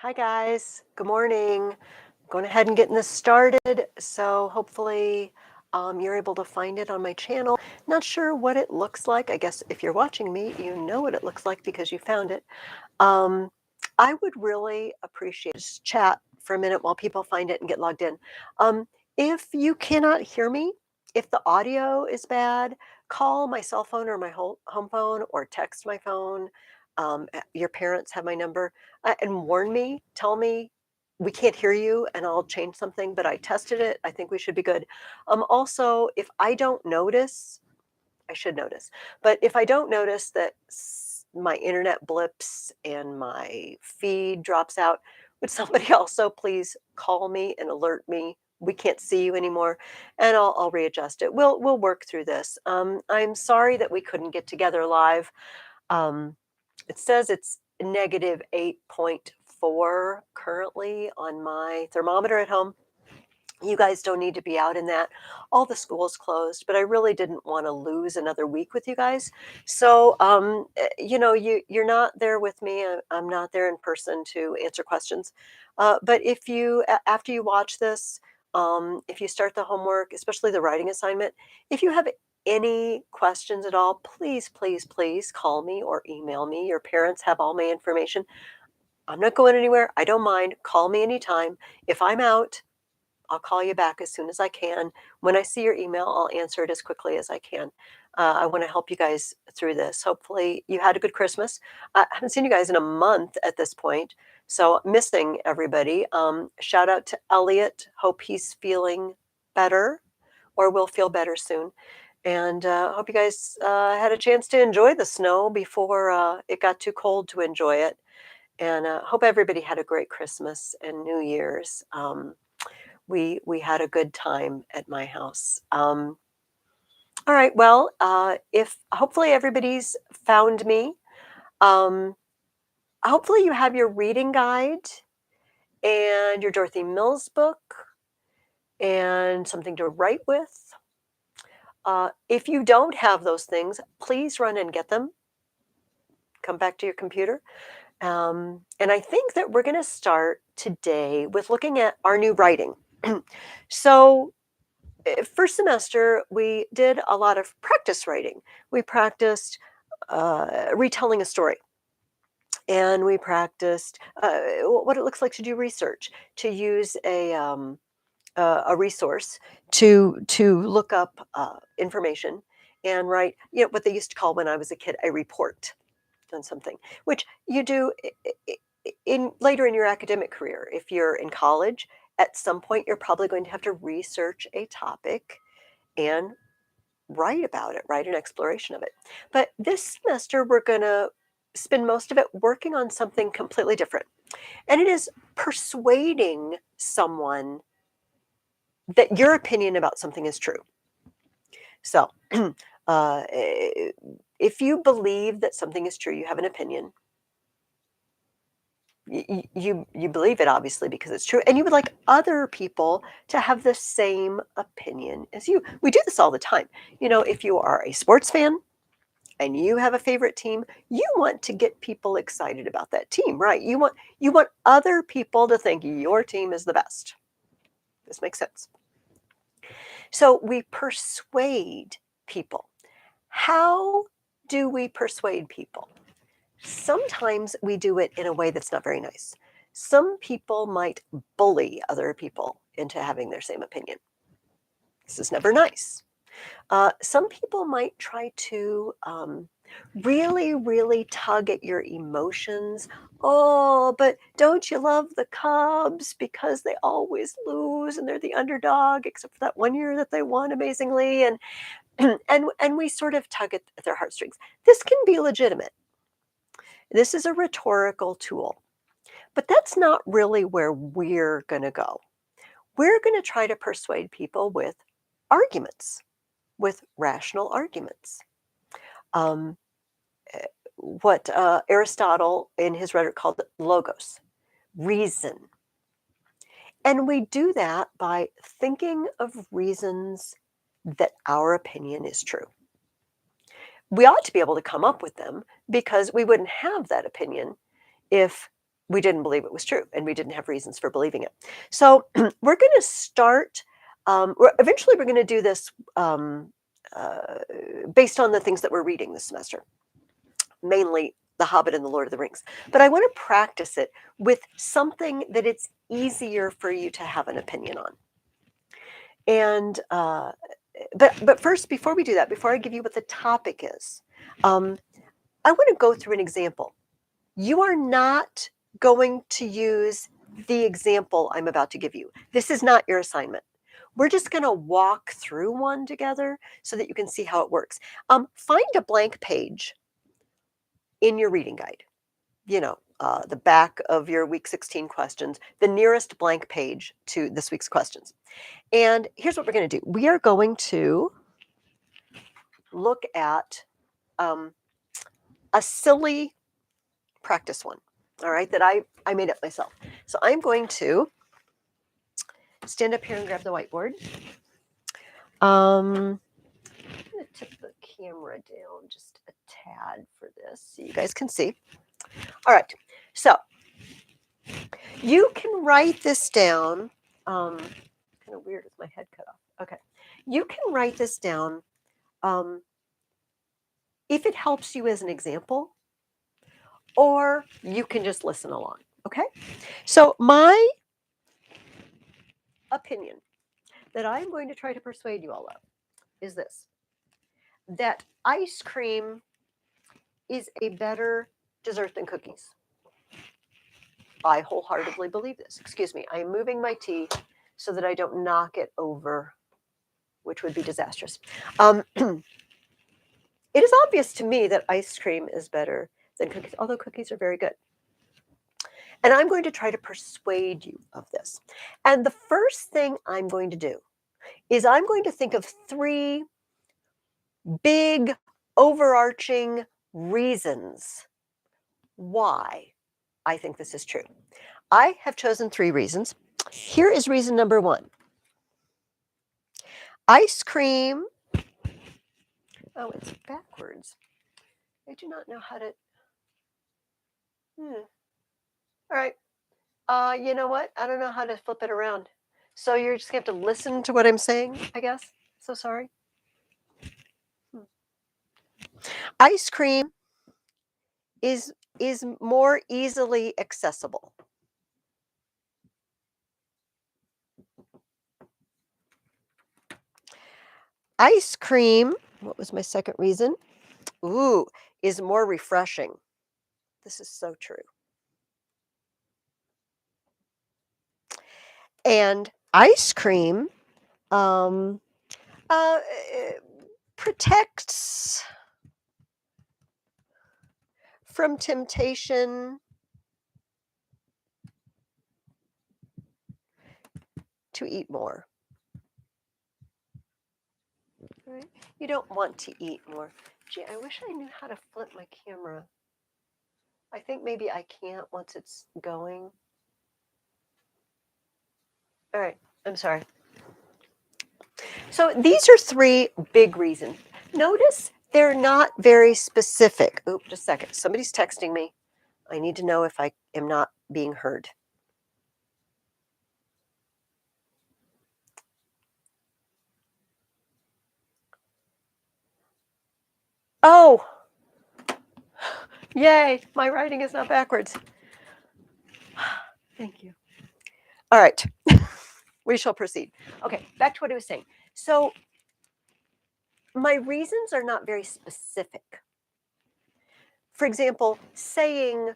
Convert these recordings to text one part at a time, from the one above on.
Hi guys, good morning. Going ahead and getting this started. So hopefully you're able to find it on my channel. Not sure what it looks like. I guess if you're watching me, you know what it looks like because you found it. Um, I would really appreciate just chat for a minute while people find it and get logged in. Um, if you cannot hear me, if the audio is bad, call my cell phone or my home phone or text my phone. Your parents have my number and warn me, tell me we can't hear you and I'll change something, but I tested it. I think we should be good. Also, if I don't notice, I should notice. But if I don't notice that my internet blips and my feed drops out, would somebody also please call me and alert me? We can't see you anymore, and I'll readjust it. We'll work through this. I'm sorry that we couldn't get together live. Um, it says it's -8.4 currently on my thermometer at home. You guys don't need to be out in that. All the schools closed, but I really didn't want to lose another week with you guys. So, you're not there with me. I'm not there in person to answer questions. But if after you watch this, if you start the homework, especially the writing assignment, if you have any questions at all, please, please, please call me or email me. Your parents have all my information. I'm not going anywhere. I don't mind. Call me anytime. If I'm out, I'll call you back as soon as I can. When I see your email, I'll answer it as quickly as I can. I want to help you guys through this. Hopefully, you had a good Christmas. I haven't seen you guys in a month at this point, so missing everybody. Shout out to Elliot. Hope he's feeling better or will feel better soon. And hope you guys had a chance to enjoy the snow before it got too cold to enjoy it. And hope everybody had a great Christmas and New Year's. We had a good time at my house. All right, well, if hopefully everybody's found me. Um, Hopefully you have your reading guide and your Dorothy Mills book and something to write with. If you don't have those things, please run and get them. Come back to your computer. And I think that we're going to start today with looking at our new writing. So, first semester, we did a lot of practice writing. We practiced retelling a story, and we practiced what it looks like to do research, to use a resource to look up information and write, what they used to call when I was a kid a report on something, which you do in later in your academic career. If you're in college, at some point you're probably going to have to research a topic and write about it, write an exploration of it. But this semester, we're going to spend most of it working on something completely different. And it is persuading someone that your opinion about something is true. So, uh, if you believe that something is true, you have an opinion. You believe it obviously because it's true, and you would like other people to have the same opinion as you. We do this all the time. If you are a sports fan and you have a favorite team, you want to get people excited about that team, right? You want other people to think your team is the best. This makes sense. So we persuade people. How do we persuade people? Sometimes we do it in a way that's not very nice. Some people might bully other people into having their same opinion. This is never nice. Some people might try to really, really tug at your emotions. Oh, but don't you love the Cubs because they always lose and they're the underdog, except for that one year that they won amazingly, and and we sort of tug at their heartstrings. This can be legitimate. This is a rhetorical tool, but that's not really where we're going to go. We're going to try to persuade people with arguments, with rational arguments. Um, what Aristotle in his rhetoric called logos, reason. And we do that by thinking of reasons that our opinion is true. We ought to be able to come up with them because we wouldn't have that opinion if we didn't believe it was true, and we didn't have reasons for believing it. So we're going to start. Eventually, we're going to do this uh, based on the things that we're reading this semester, mainly The Hobbit and the Lord of the Rings. But I want to practice it with something that it's easier for you to have an opinion on. And but first, before we do that, before I give you what the topic is, I want to go through an example. You are not going to use the example I'm about to give you. This is not your assignment. We're just going to walk through one together so that you can see how it works. Find a blank page in your reading guide. You know, the back of your week 16 questions, the nearest blank page to this week's questions. And here's what we're going to do. We are going to look at a silly practice one, all right, that I made up myself. So I'm going to stand up here and grab the whiteboard. I'm going to tip the camera down just a tad for this so you guys can see. All right, so you can write this down. Kind of weird with my head cut off. Okay, you can write this down if it helps you as an example, or you can just listen along. Okay, so my opinion that I'm going to try to persuade you all of is this: that ice cream is a better dessert than cookies. I wholeheartedly believe this. Excuse me, I am moving my tea so that I don't knock it over, which would be disastrous. It is obvious to me that ice cream is better than cookies, although cookies are very good. And I'm going to try to persuade you of this. And the first thing I'm going to do is I'm going to think of 3 big, overarching reasons why I think this is true. I have chosen 3 reasons. Here is reason number 1. Ice cream. Oh, it's backwards. I do not know how to. All right. You know what? I don't know how to flip it around. So you're just going to have to listen to what I'm saying, I guess. So sorry. Ice cream is more easily accessible. Ice cream, what was my second reason? Ooh, is more refreshing. This is so true. And ice cream protects from temptation to eat more. Right? You don't want to eat more. Gee, I wish I knew how to flip my camera. I think maybe I can't once it's going. All right, I'm sorry. So these are 3 big reasons. Notice they're not very specific. Oop, just a second. Somebody's texting me. I need to know if I am not being heard. Oh, yay, my writing is not backwards. Thank you. All right, we shall proceed. Okay, back to what I was saying. So my reasons are not very specific. For example, saying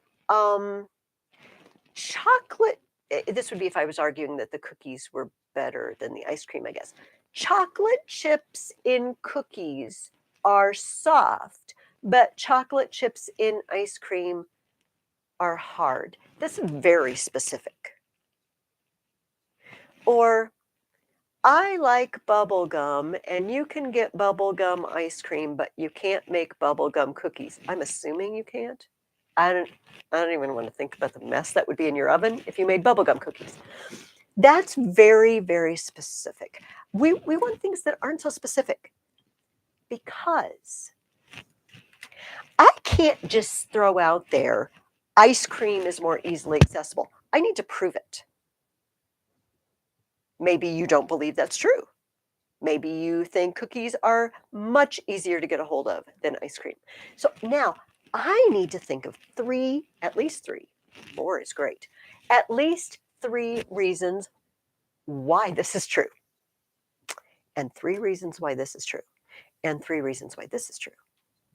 chocolate, this would be if I was arguing that the cookies were better than the ice cream, I guess. Chocolate chips in cookies are soft, but chocolate chips in ice cream are hard. That's very specific. Or I like bubble gum, and you can get bubble gum ice cream, but you can't make bubble gum cookies. I'm assuming you can't. I don't even want to think about the mess that would be in your oven if you made bubble gum cookies. That's very, very specific. We want things that aren't so specific because I can't just throw out there ice cream is more easily accessible. I need to prove it. Maybe you don't believe that's true. Maybe you think cookies are much easier to get a hold of than ice cream. So now I need to think of three, at least three, more is great, at least three reasons why this is true, and three reasons why this is true, and three reasons why this is true.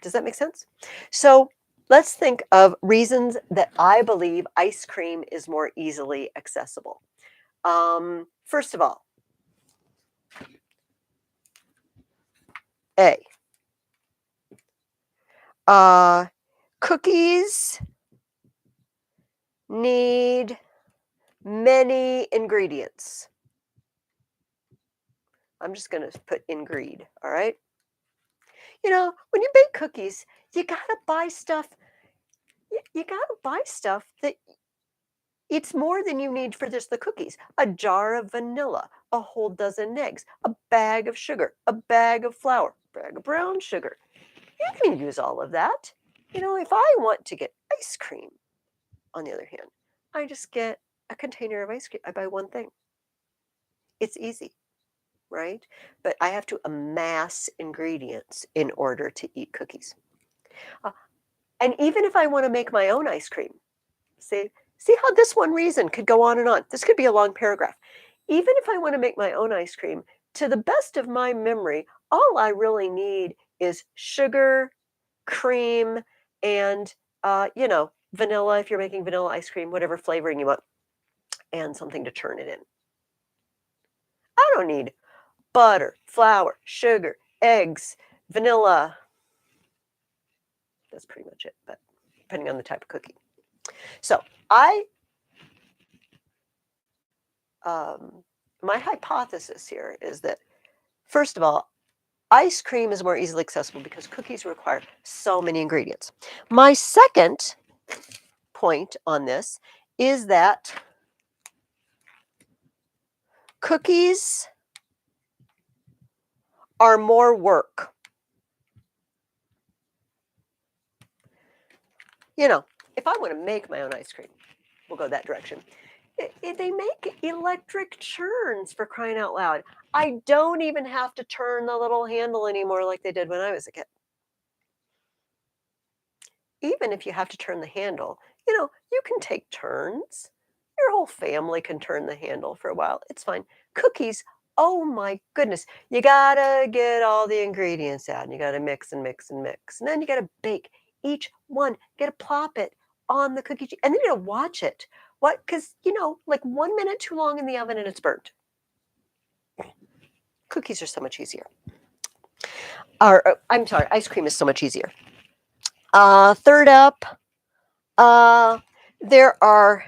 Does that make sense? So let's think of reasons that I believe ice cream is more easily accessible. First of all, A, cookies need many ingredients. I'm just going to put ingred, all right? You know, when you bake cookies, you got to buy stuff. You got to buy stuff that it's more than you need for just the cookies. A jar of vanilla, a whole dozen eggs, a bag of sugar, a bag of flour, a bag of brown sugar. You can use all of that. You know, if I want to get ice cream, on the other hand, I just get a container of ice cream. I buy one thing. It's easy, right? But I have to amass ingredients in order to eat cookies. Uh, and even if I want to make my own ice cream, see how this one reason could go on and on. This could be a long paragraph. Even if I want to make my own ice cream, to the best of my memory, all I really need is sugar, cream, and vanilla if you're making vanilla ice cream, whatever flavoring you want, and something to turn it in. I don't need butter, flour, sugar, eggs, vanilla. That's pretty much it, but depending on the type of cookie. So my hypothesis here is that, first of all, ice cream is more easily accessible because cookies require so many ingredients. My second point on this is that cookies are more work. You know, if I want to make my own ice cream, we'll go that direction. They make electric churns, for crying out loud. I don't even have to turn the little handle anymore like they did when I was a kid. Even if you have to turn the handle, you can take turns. Your whole family can turn the handle for a while. It's fine. Cookies, oh my goodness. You gotta get all the ingredients out and you gotta mix and mix and mix. And then you gotta bake each one. You gotta plop it on the cookie sheet and then you gotta watch it. What? Because, like 1 minute too long in the oven and it's burnt. Cookies are so much easier. I'm sorry, ice cream is so much easier. Third up, there are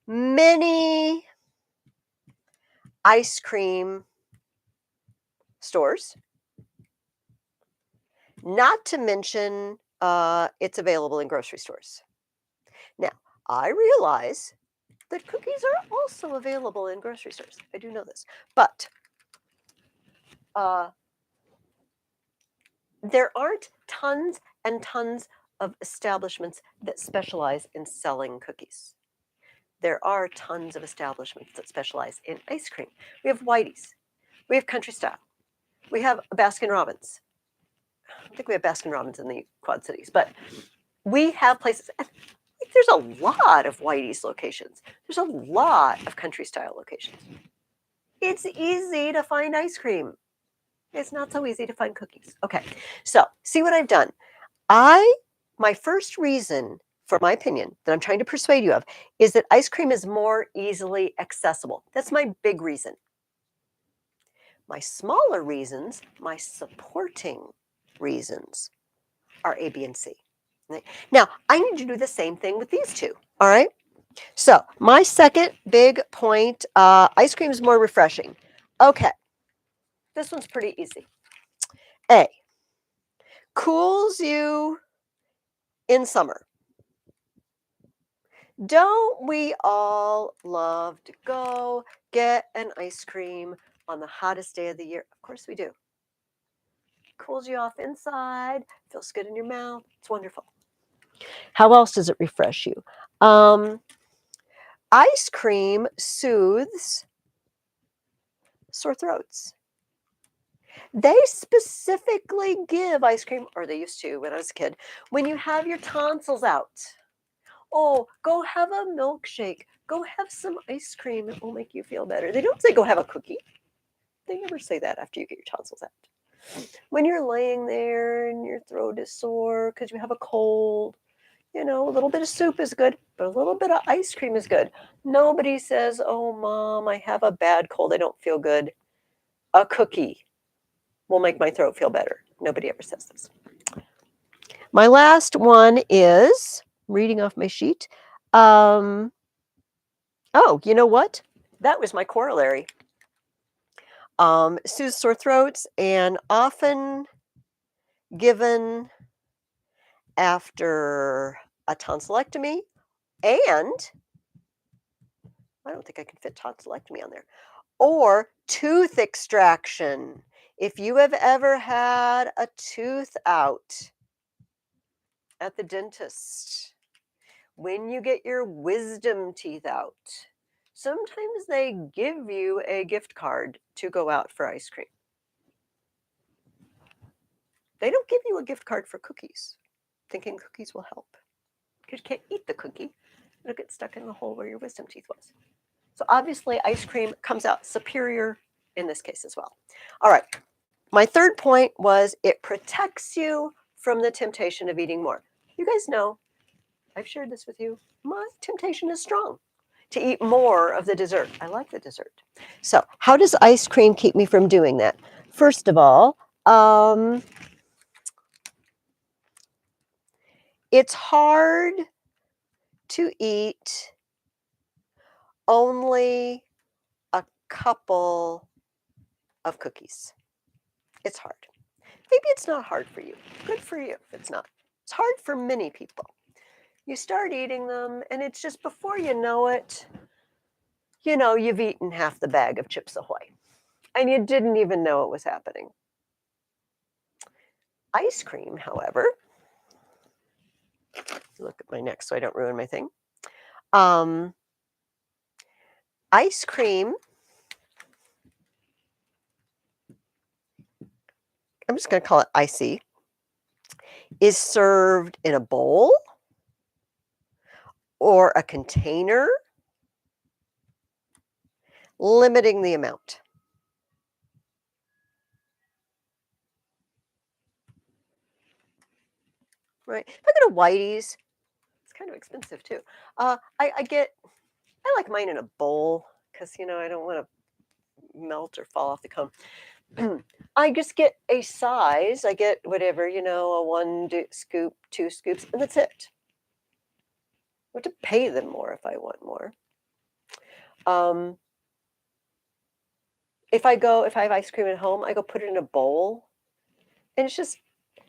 many ice cream stores, not to mention it's available in grocery stores. Now, I realize that cookies are also available in grocery stores. I do know this. But there aren't tons and tons of establishments that specialize in selling cookies. There are tons of establishments that specialize in ice cream. We have Whitey's. We have Country Style. We have Baskin Robbins. I think we have Baskin Robbins in the Quad Cities, but we have places. There's a lot of Whitey's locations. There's a lot of Country Style locations. It's easy to find ice cream. It's not so easy to find cookies. Okay, so see what I've done. My first reason, for my opinion, that I'm trying to persuade you of, is that ice cream is more easily accessible. That's my big reason. My smaller reasons, my supporting reasons, are A, B, and C. Now, I need to do the same thing with these two, all right? So, my second big point, ice cream is more refreshing. Okay, this one's pretty easy. A, cools you in summer. Don't we all love to go get an ice cream on the hottest day of the year? Of course we do. Cools you off inside, feels good in your mouth. It's wonderful. How else does it refresh you? Ice cream soothes sore throats. They specifically give ice cream, or they used to when I was a kid, when you have your tonsils out. Oh, go have a milkshake. Go have some ice cream. It will make you feel better. They don't say go have a cookie. They never say that after you get your tonsils out. When you're laying there and your throat is sore because you have a cold, a little bit of soup is good, but a little bit of ice cream is good. Nobody says, oh, Mom, I have a bad cold. I don't feel good. A cookie will make my throat feel better. Nobody ever says this. My last one is, reading off my sheet. Oh, you know what? That was my corollary. Soothes sore throats and often given after a tonsillectomy, and I don't think I can fit tonsillectomy on there, or tooth extraction. If you have ever had a tooth out at the dentist, when you get your wisdom teeth out, sometimes they give you a gift card to go out for ice cream. They don't give you a gift card for cookies, thinking cookies will help. Because you can't eat the cookie. It'll get stuck in the hole where your wisdom teeth was. So obviously ice cream comes out superior in this case as well. All right. My third point was it protects you from the temptation of eating more. You guys know, I've shared this with you, my temptation is strong to eat more of the dessert. I like the dessert. So how does ice cream keep me from doing that? First of all, it's hard to eat only a couple of cookies. It's hard. Maybe it's not hard for you. Good for you if it's not. It's hard for many people. You start eating them, and it's just before you know it, you've eaten half the bag of Chips Ahoy, and you didn't even know it was happening. Ice cream, however, look at my neck so I don't ruin my thing. Ice cream, I'm just going to call it icy, is served in a bowl or a container, limiting the amount. Right? If I go to Whitey's, it's kind of expensive too. I like mine in a bowl because, I don't want to melt or fall off the cone. I just get a size. I get whatever, a one scoop, 2 scoops, and that's it. I have to pay them more if I want more. If I have ice cream at home, I go put it in a bowl. And it's just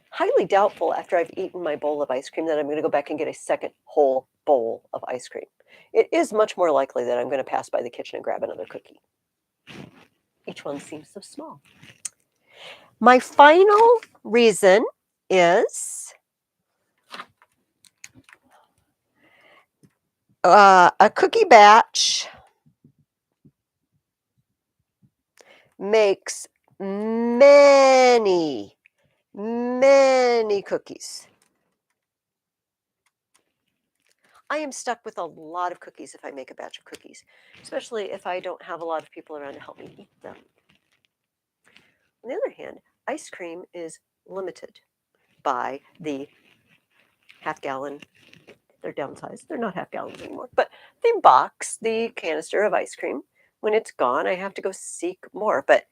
highly doubtful after I've eaten my bowl of ice cream that I'm going to go back and get a second whole bowl of ice cream. It is much more likely that I'm going to pass by the kitchen and grab another cookie. Each one seems so small. My final reason is a cookie batch makes many, many cookies. I am stuck with a lot of cookies if I make a batch of cookies, especially if I don't have a lot of people around to help me eat them. On the other hand, ice cream is limited by the half-gallon. They're downsized. They're not half gallons anymore. But the box, the canister of ice cream, when it's gone, I have to go seek more. But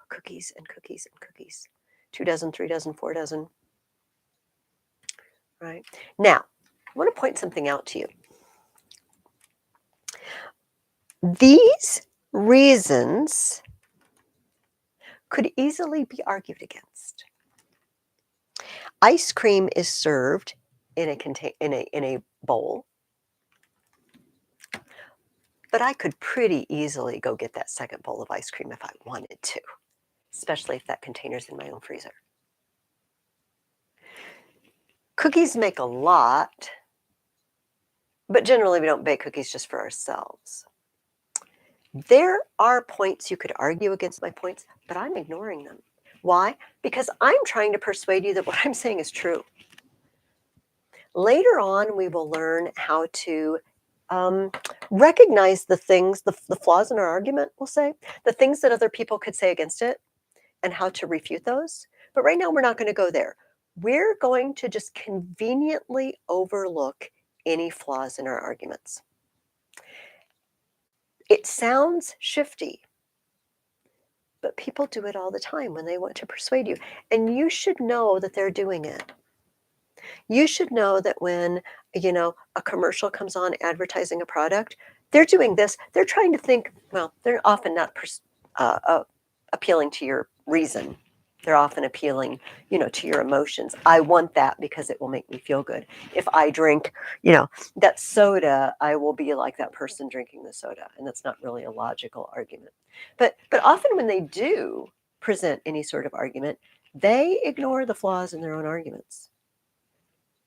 cookies and cookies and cookies. 2 dozen, 3 dozen, 4 dozen. Right. Now, I want to point something out to you. These reasons could easily be argued against. Ice cream is served in a bowl, but I could pretty easily go get that second bowl of ice cream if I wanted to, especially if that container's in my own freezer. Cookies make a lot, but generally we don't bake cookies just for ourselves. There are points you could argue against my points, but I'm ignoring them. Why? Because I'm trying to persuade you that what I'm saying is true. Later on, we will learn how to recognize the things, the flaws in our argument, we'll say, the things that other people could say against it, and how to refute those. But right now, we're not going to go there. We're going to just conveniently overlook any flaws in our arguments. It sounds shifty, but people do it all the time when they want to persuade you. And you should know that they're doing it. You should know that when, a commercial comes on advertising a product, they're doing this. They're trying to think, well, they're often not appealing to your reason. They're often appealing, to your emotions. I want that because it will make me feel good. If I drink, that soda, I will be like that person drinking the soda. And that's not really a logical argument. But often when they do present any sort of argument, they ignore the flaws in their own arguments.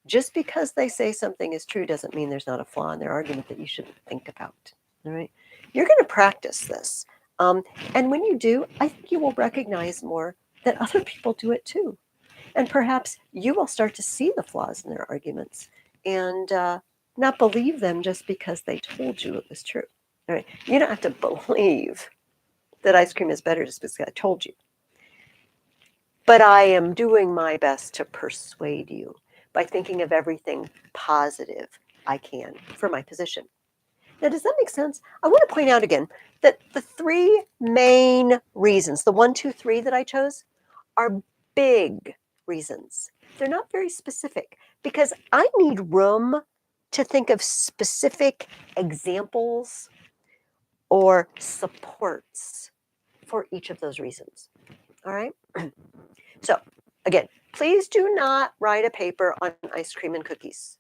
Just because they say something is true doesn't mean there's not a flaw in their argument that you shouldn't think about. All right? You're going to practice this. And when you do, I think you will recognize more that other people do it too. And perhaps you will start to see the flaws in their arguments and not believe them just because they told you it was true. All right? You don't have to believe that ice cream is better just because I told you. But I am doing my best to persuade you by thinking of everything positive I can for my position. Now, does that make sense? I want to point out again that the three main reasons, the 1, 2, 3 that I chose, are big reasons. They're not very specific because I need room to think of specific examples or supports for each of those reasons. All right? So, again, please do not write a paper on ice cream and cookies.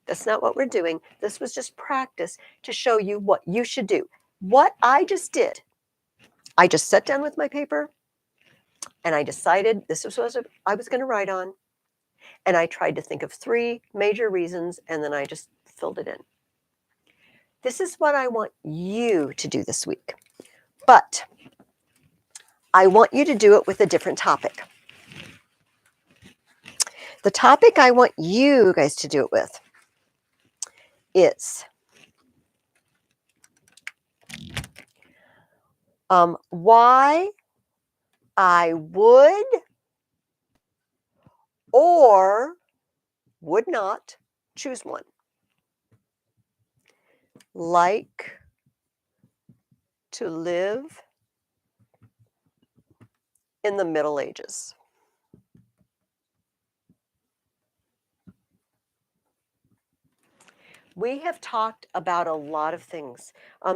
That's not what we're doing. This was just practice to show you what you should do. What I just did, I just sat down with my paper and I decided this was what I was going to write on. And I tried to think of 3 major reasons and then I just filled it in. This is what I want you to do this week. But I want you to do it with a different topic. The topic I want you guys to do it with is why I would or would not, choose one, like to live in the Middle Ages. We have talked about a lot of things.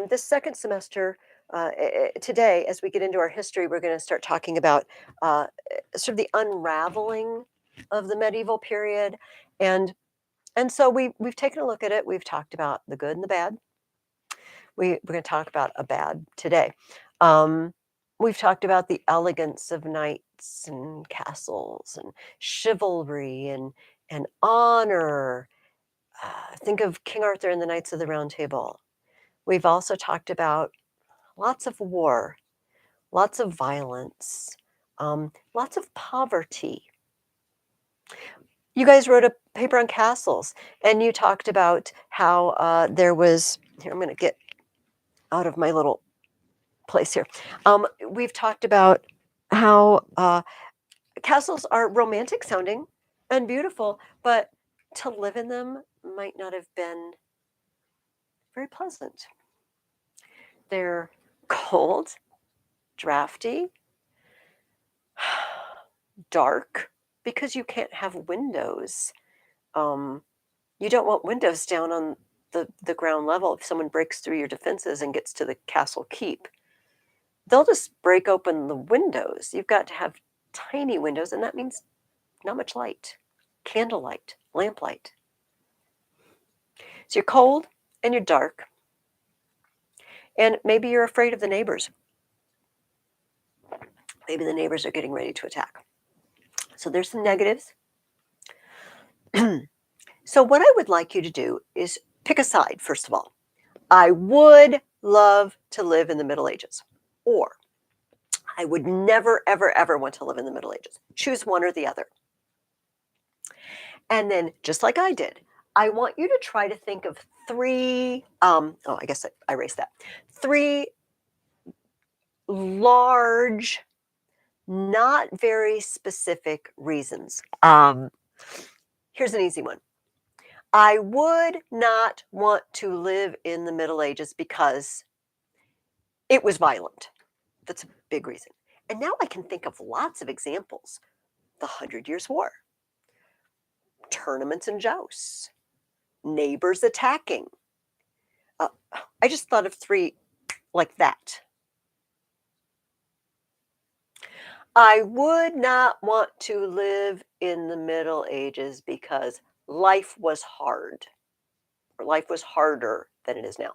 This second semester, today, as we get into our history, we're going to start talking about sort of the unraveling of the medieval period. And so we've taken a look at it. We've talked about the good and the bad. We're going to talk about a bad today. We've talked about the elegance of knights and castles and chivalry and honor. Think of King Arthur and the Knights of the Round Table. We've also talked about lots of war, lots of violence, lots of poverty. You guys wrote a paper on castles, and you talked about how there was, here, I'm going to get out of my little place here. We've talked about how castles are romantic sounding and beautiful, but to live in them might not have been very pleasant. They're cold, drafty, dark, because you can't have windows. You don't want windows down on the ground level. If someone breaks through your defenses and gets to the castle keep, they'll just break open the windows. You've got to have tiny windows, and that means not much light. Candlelight, lamplight. So you're cold and you're dark. And maybe you're afraid of the neighbors. Maybe the neighbors are getting ready to attack. So there's some negatives. So, what I would like you to do is pick a side, first of all. I would love to live in the Middle Ages, or I would never, ever, ever want to live in the Middle Ages. Choose one or the other. And then, just like I did, I want you to try to think of three, I guess I erased that. Three large, not very specific reasons. Here's an easy one. I would not want to live in the Middle Ages because it was violent. That's a big reason. And now I can think of lots of examples. The Hundred Years' War, tournaments and jousts, neighbors attacking. Uh, I just thought of three like that. I would not want to live in the Middle Ages because life was hard, or life was harder than it is now.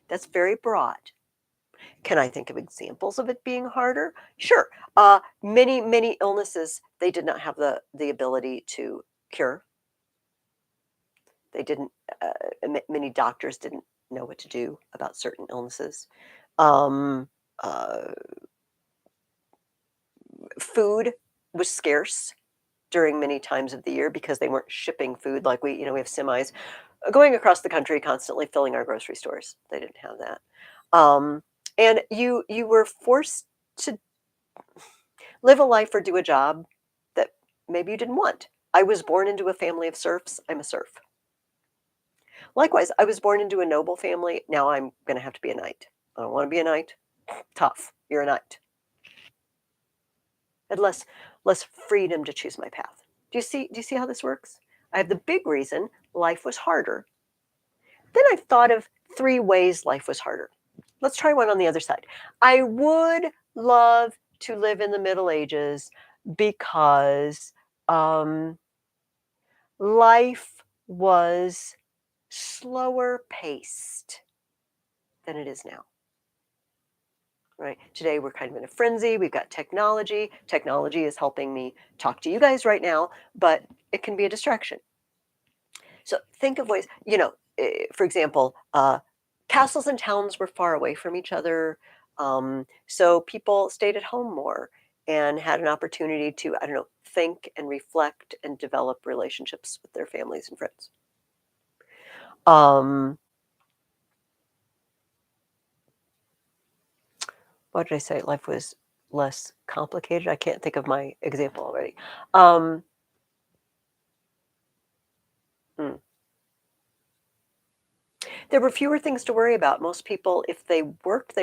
That's very broad. Can I think of examples of it being harder? Sure. Many, many illnesses they did not have the ability to cure. They didn't. Many doctors didn't know what to do about certain illnesses. Um, uh, Food was scarce during many times of the year because they weren't shipping food like we have semis going across the country constantly filling our grocery stores. They didn't have that. Um, and you were forced to live a life or do a job that maybe you didn't want. I was born into a family of serfs. I'm a serf. Likewise, I was born into a noble family. Now I'm going to have to be a knight. I don't want to be a knight. Tough. You're a knight. I had less freedom to choose my path. Do you see how this works? I have the big reason life was harder. Then I've thought of three ways life was harder. Let's try one on the other side. I would love to live in the Middle Ages because um, life was slower paced than it is now. Right? Today we're kind of in a frenzy. We've got technology. Technology is helping me talk to you guys right now, but it can be a distraction. So think of ways, for example, castles and towns were far away from each other. So people stayed at home more and had an opportunity to, I don't know, think and reflect and develop relationships with their families and friends. Um, what did I say? Life was less complicated. I can't think of my example already. Um, hmm. There were fewer things to worry about. Most people, if they worked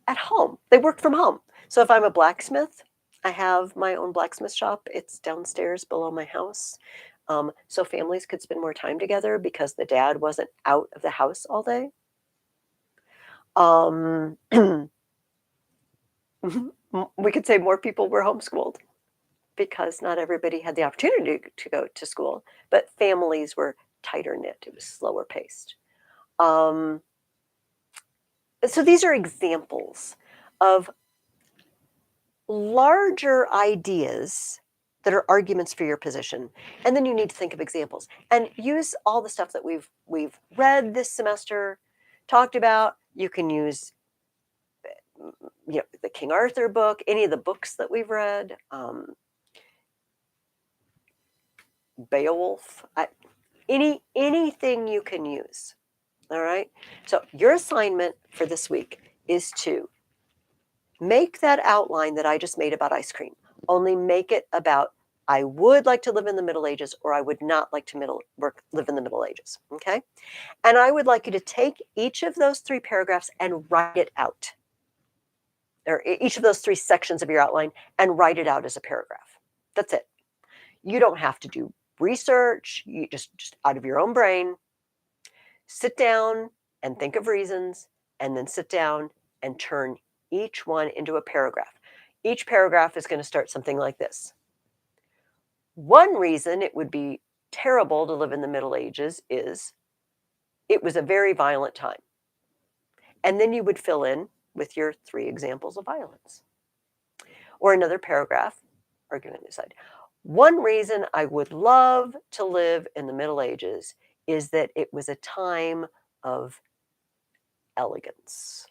at home. They worked from home. So if I'm a blacksmith, I have my own blacksmith shop. It's downstairs below my house. So families could spend more time together because the dad wasn't out of the house all day. Um, we could say more people were homeschooled because not everybody had the opportunity to go to school, but families were tighter knit. It was slower paced. Um, so these are examples of larger ideas that are arguments for your position, and then you need to think of examples and use all the stuff that we've read this semester, talked about. You can use the King Arthur book, any of the books that we've read, Beowulf, anything you can use. All right. So your assignment for this week is to make that outline that I just made about ice cream. Only make it about I would like to live in the Middle Ages or I would not like to live in the Middle Ages. Okay. And I would like you to take each of those three paragraphs and write it out, or each of those three sections of your outline and write it out as a paragraph. That's it. You don't have to do research. You just out of your own brain, sit down and think of reasons, and then sit down and turn each one into a paragraph. Each paragraph is going to start something like this. One reason it would be terrible to live in the Middle Ages is it was a very violent time. And then you would fill in with your three examples of violence. Or another paragraph, argument aside. One reason I would love to live in the Middle Ages is that it was a time of elegance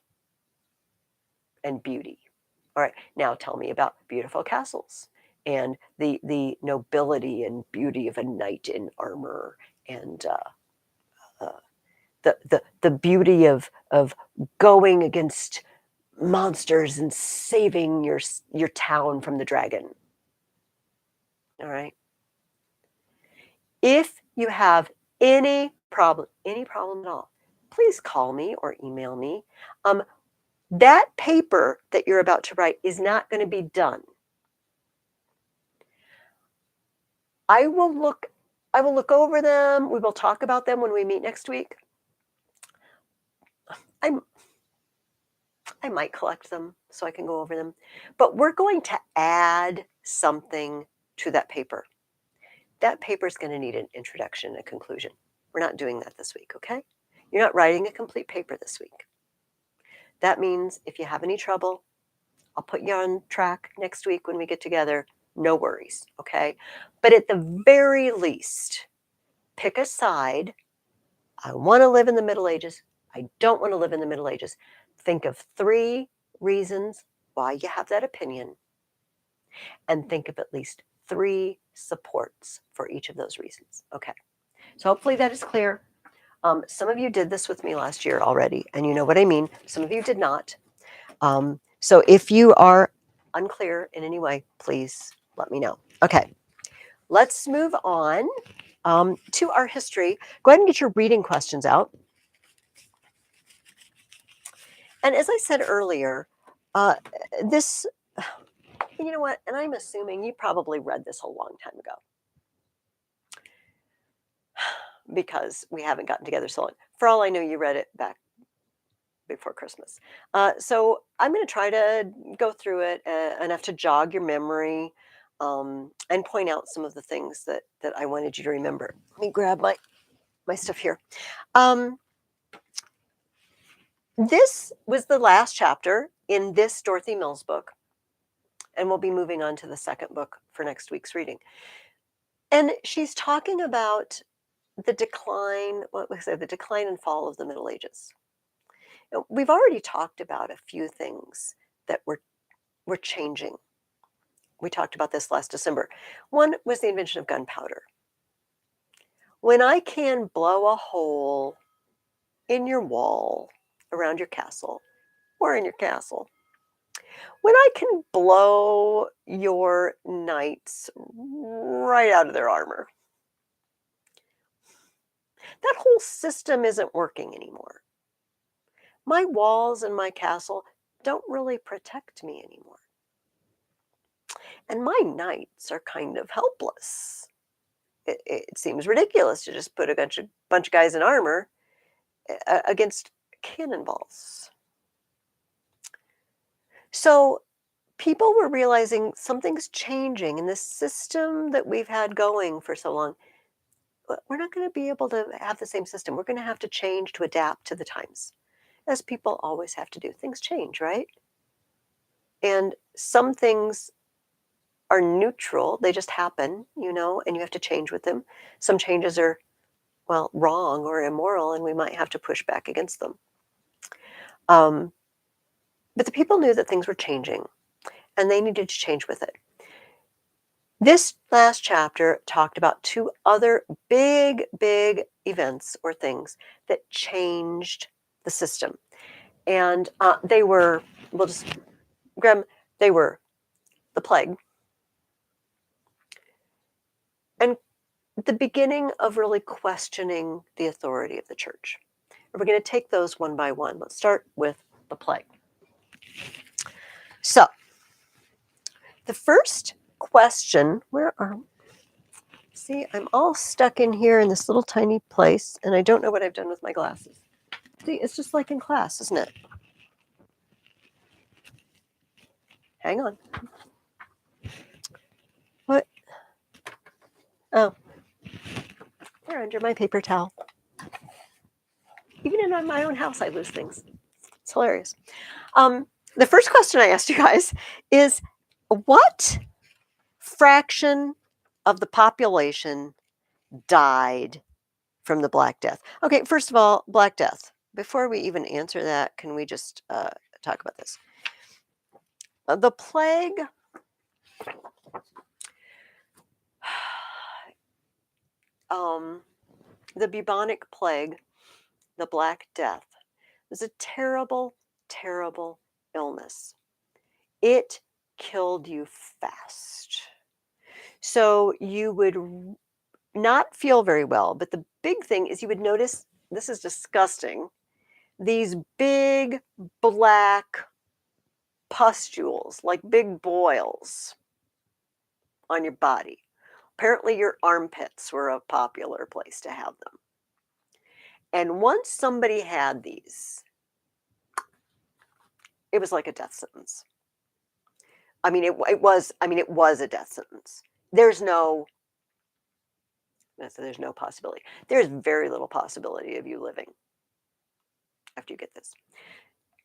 and beauty. All right, now tell me about beautiful castles and the nobility and beauty of a knight in armor, and uh, the beauty of going against monsters and saving your town from the dragon. All right. If you have any problem at all, please call me or email me. That paper that you're about to write is not going to be done. I will look over them. We will talk about them when we meet next week. I might collect them so I can go over them. But we're going to add something to that paper. That paper is going to need an introduction and a conclusion. We're not doing that this week, okay? You're not writing a complete paper this week. That means if you have any trouble, I'll put you on track next week when we get together. No worries, okay? But at the very least, pick a side. I want to live in the Middle Ages. I don't want to live in the Middle Ages. Think of 3 reasons why you have that opinion, and think of at least 3 supports for each of those reasons. Okay, so hopefully that is clear. Some of you did this with me last year already, and you know what I mean. Some of you did not. So if you are unclear in any way, please let me know. Okay, let's move on to our history. Go ahead and get your reading questions out. And as I said earlier, this, you know what, and I'm assuming you probably read this a long time ago because we haven't gotten together so long. For all I know, you read it back before Christmas. So I'm going to try to go through it enough to jog your memory, and point out some of the things that I wanted you to remember. Let me grab my stuff here. This was the last chapter in this Dorothy Mills book, and we'll be moving on to the second book for next week's reading. And she's talking about the decline, the decline and fall of the Middle Ages. We've already talked about a few things that were changing. We talked about this last December. One was the invention of gunpowder. When I can blow a hole in your wall around your castle, or in your castle, when I can blow your knights right out of their armor, that whole system isn't working anymore. My walls and my castle don't really protect me anymore. And my knights are kind of helpless. It seems ridiculous to just put a bunch of guys in armor against cannonballs. So people were realizing something's changing in this system that we've had going for so long. We're not going to be able to have the same system. We're going to have to change to adapt to the times, as people always have to do. Things change, right? And some things are neutral. They just happen, and you have to change with them. Some changes are, well, wrong or immoral, and we might have to push back against them. But the people knew that things were changing, and they needed to change with it. This last chapter talked about 2 other big events or things that changed the system. And they were, we'll just grab them, they were the plague and the beginning of really questioning the authority of the church. And we're going to take those one by one. Let's start with the plague. So, the first question, see, I'm all stuck in here in this little tiny place, and I don't know what I've done with my glasses. See, it's just like in class, isn't it? Hang on. What? Oh, they're under my paper towel. Even in my own house, I lose things. It's hilarious. The first question I asked you guys is, what fraction of the population died from the Black Death? Okay, first of all, Black Death. Before we even answer that, can we just talk about this? The plague, um, the bubonic plague, the Black Death, was a terrible, terrible illness. It killed you fast. So you would not feel very well, but the big thing is you would notice, this is disgusting, these big black pustules, like big boils on your body. Apparently, your armpits were a popular place to have them. And once somebody had these, it was like a death sentence. I mean, it was a death sentence. There's no, there's no possibility. There's very little possibility of you living after you get this.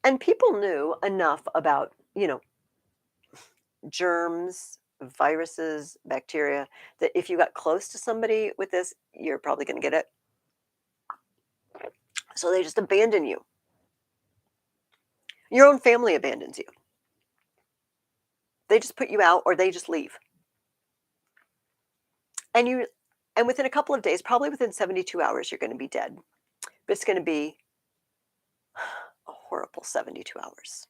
And people knew enough about, germs, viruses, bacteria, that if you got close to somebody with this, you're probably going to get it. So they just abandon you. Your own family abandons you. They just put you out or they just leave. And within a couple of days, probably within 72 hours, you're going to be dead. But it's going to be a horrible 72 hours.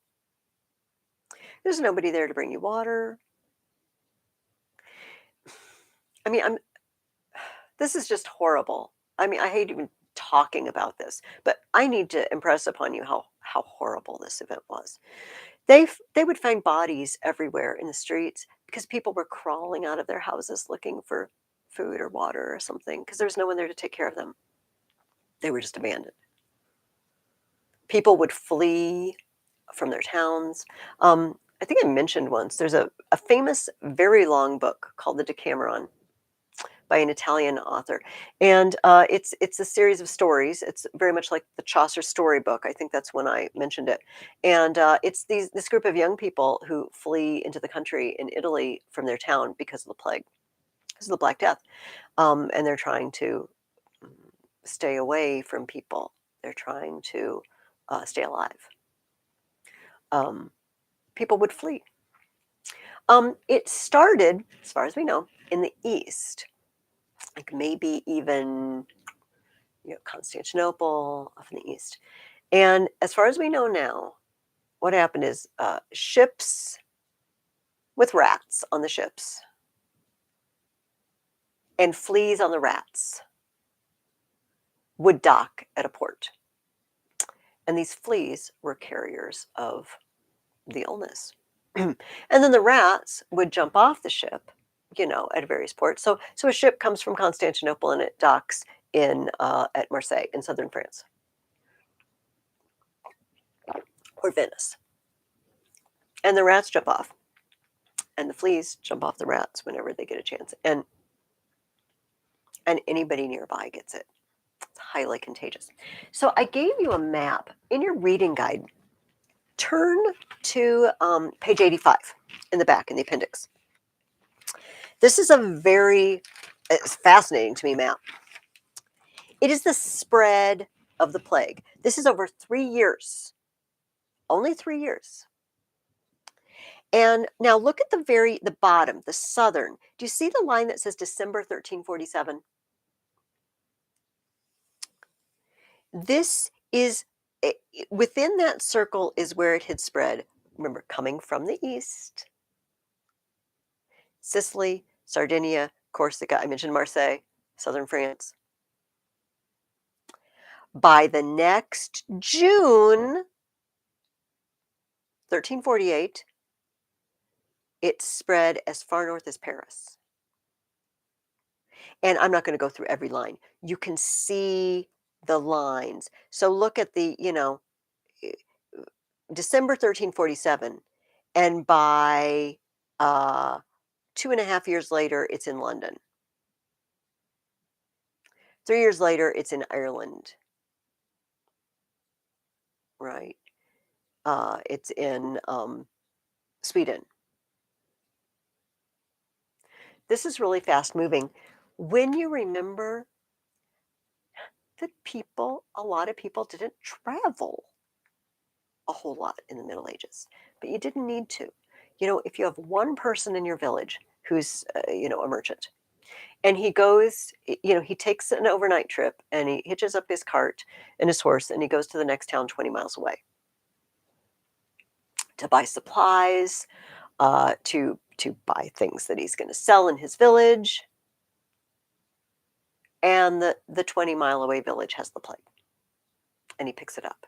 There's nobody there to bring you water. I mean, this is just horrible. I mean, I hate even talking about this, but I need to impress upon you how horrible this event was. They would find bodies everywhere in the streets because people were crawling out of their houses looking for food or water or something because there was no one there to take care of them. They were just abandoned. People would flee from their towns. I think I mentioned once, there's a famous, very long book called The Decameron by an Italian author. And it's a series of stories. It's very much like the Chaucer storybook. I think that's when I mentioned it. And it's this group of young people who flee into the country in Italy from their town because of the plague, because of the Black Death. And they're trying to stay away from people. They're trying to stay alive. People would flee. It started, as far as we know, in the East, like maybe even Constantinople off in the East. And as far as we know now, what happened is ships with rats on the ships and fleas on the rats would dock at a port. And these fleas were carriers of the illness. And then the rats would jump off the ship, at various ports. So a ship comes from Constantinople and it docks at Marseille in southern France or Venice. And the rats jump off. And the fleas jump off the rats whenever they get a chance. And anybody nearby gets it. It's highly contagious. So I gave you a map in your reading guide. Turn to page 85 in the back in the appendix. This is it's fascinating to me map. It is the spread of the plague. This is over 3 years. Only 3 years. And now look at the bottom, the southern. Do you see the line that says December 1347? This is, within that circle is where it had spread. Remember, coming from the east, Sicily, Sardinia, Corsica, I mentioned Marseille, southern France. By the next June, 1348, it spread as far north as Paris. And I'm not going to go through every line. You can see the lines. So look at the, December 1347, and by 2.5 years later, it's in London. 3 years later, it's in Ireland. Right. It's in Sweden. this is really fast moving. When you remember that a lot of people didn't travel a whole lot in the Middle Ages, but you didn't need to. If you have one person in your village who's, a merchant, and he goes, he takes an overnight trip and he hitches up his cart and his horse and he goes to the next town 20 miles away to buy supplies, to buy things that he's going to sell in his village. And the 20-mile away village has the plague, and he picks it up.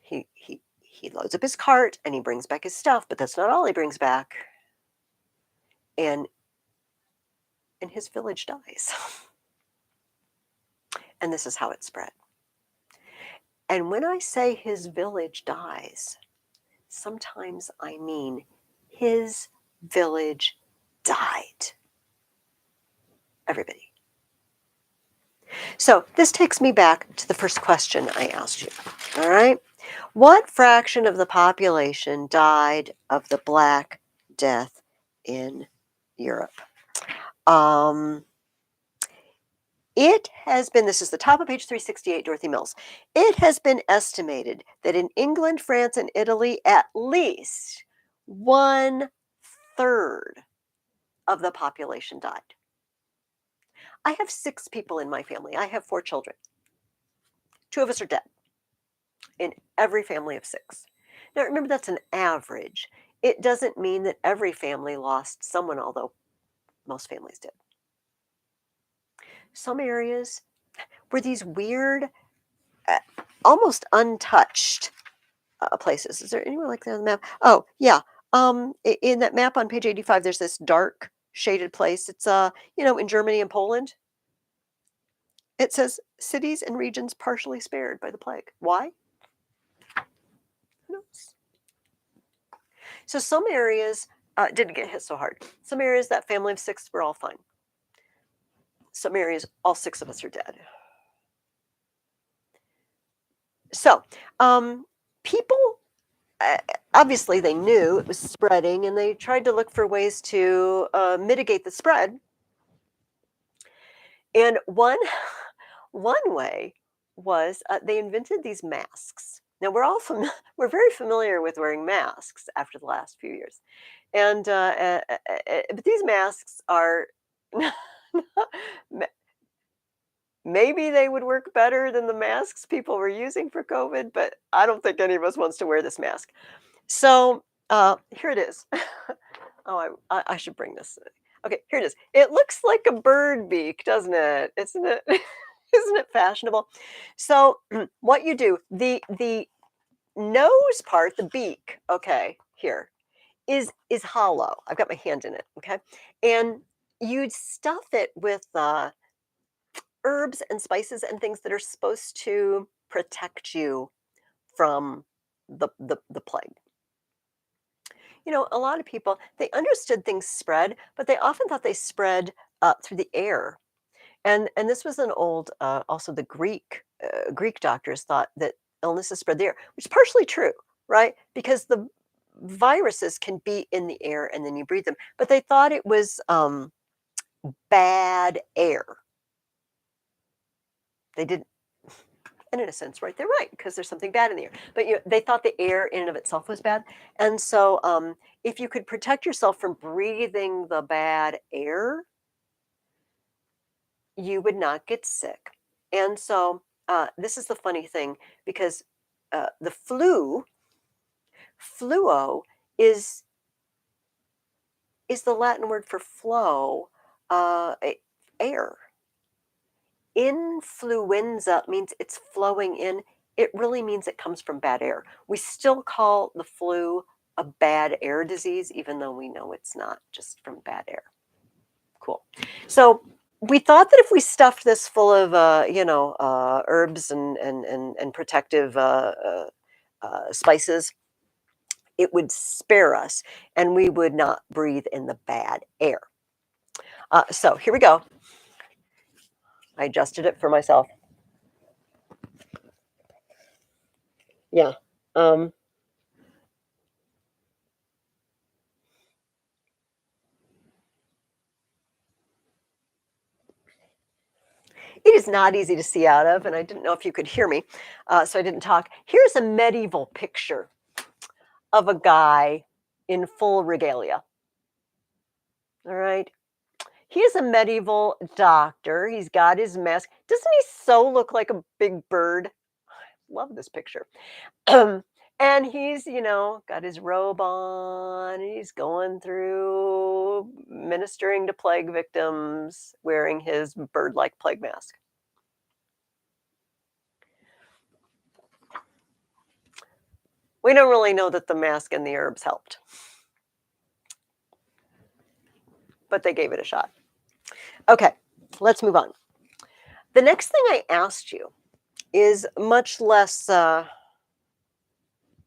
He loads up his cart and he brings back his stuff, but that's not all he brings back. And his village dies. And this is how it spread. And when I say his village dies, sometimes I mean his village died. Everybody. So this takes me back to the first question I asked you. All right. What fraction of the population died of the Black Death in Europe? It has been, this is the top of page 368, Dorothy Mills. It has been estimated that in England, France, and Italy, at least 1/3 of the population died. I have 6 people in my family. I have 4 children. 2 of us are dead in every family of 6. Now, remember, that's an average. It doesn't mean that every family lost someone, although most families did. Some areas were these weird, almost untouched places. Is there anywhere like that on the map? Oh, yeah. In that map on page 85, there's this dark shaded place. It's in Germany and Poland. It says cities and regions partially spared by the plague. Why? Who knows? So some areas didn't get hit so hard. Some areas, that family of 6, were all fine. Some areas, all 6 of us are dead. So people, obviously, they knew it was spreading, and they tried to look for ways to mitigate the spread. And one way was they invented these masks. Now we're very familiar with wearing masks after the last few years, and but these masks are maybe they would work better than the masks people were using for COVID, but I don't think any of us wants to wear this mask. So here it is. Oh, I should bring this. Okay, here it is. It looks like a bird beak, doesn't it? Isn't it? Isn't it fashionable? So what you do, the nose part, the beak, okay, here, is hollow. I've got my hand in it, okay? And you'd stuff it with herbs and spices and things that are supposed to protect you from the plague. A lot of people, they understood things spread, but they often thought they spread through the air. And this was an old, also the Greek doctors thought that illnesses spread the air, which is partially true, right? Because the viruses can be in the air and then you breathe them. But they thought it was bad air. They didn't, and in a sense, right? They're right, because there's something bad in the air. But they thought the air in and of itself was bad. And so if you could protect yourself from breathing the bad air, you would not get sick. And so this is the funny thing, because the fluo is the Latin word for flow, air. Influenza means it's flowing in. It really means it comes from bad air. We still call the flu a bad air disease, even though we know it's not just from bad air. Cool. So we thought that if we stuffed this full of, herbs and protective spices, it would spare us and we would not breathe in the bad air. So here we go. I adjusted it for myself. Yeah. It is not easy to see out of, and I didn't know if you could hear me, so I didn't talk. Here's a medieval picture of a guy in full regalia. All right. He is a medieval doctor. He's got his mask. Doesn't he so look like a big bird? Love this picture. And he's, got his robe on, and he's going through ministering to plague victims wearing his bird like plague mask. We don't really know that the mask and the herbs helped, but they gave it a shot. Okay, let's move on. The next thing I asked you is much less, I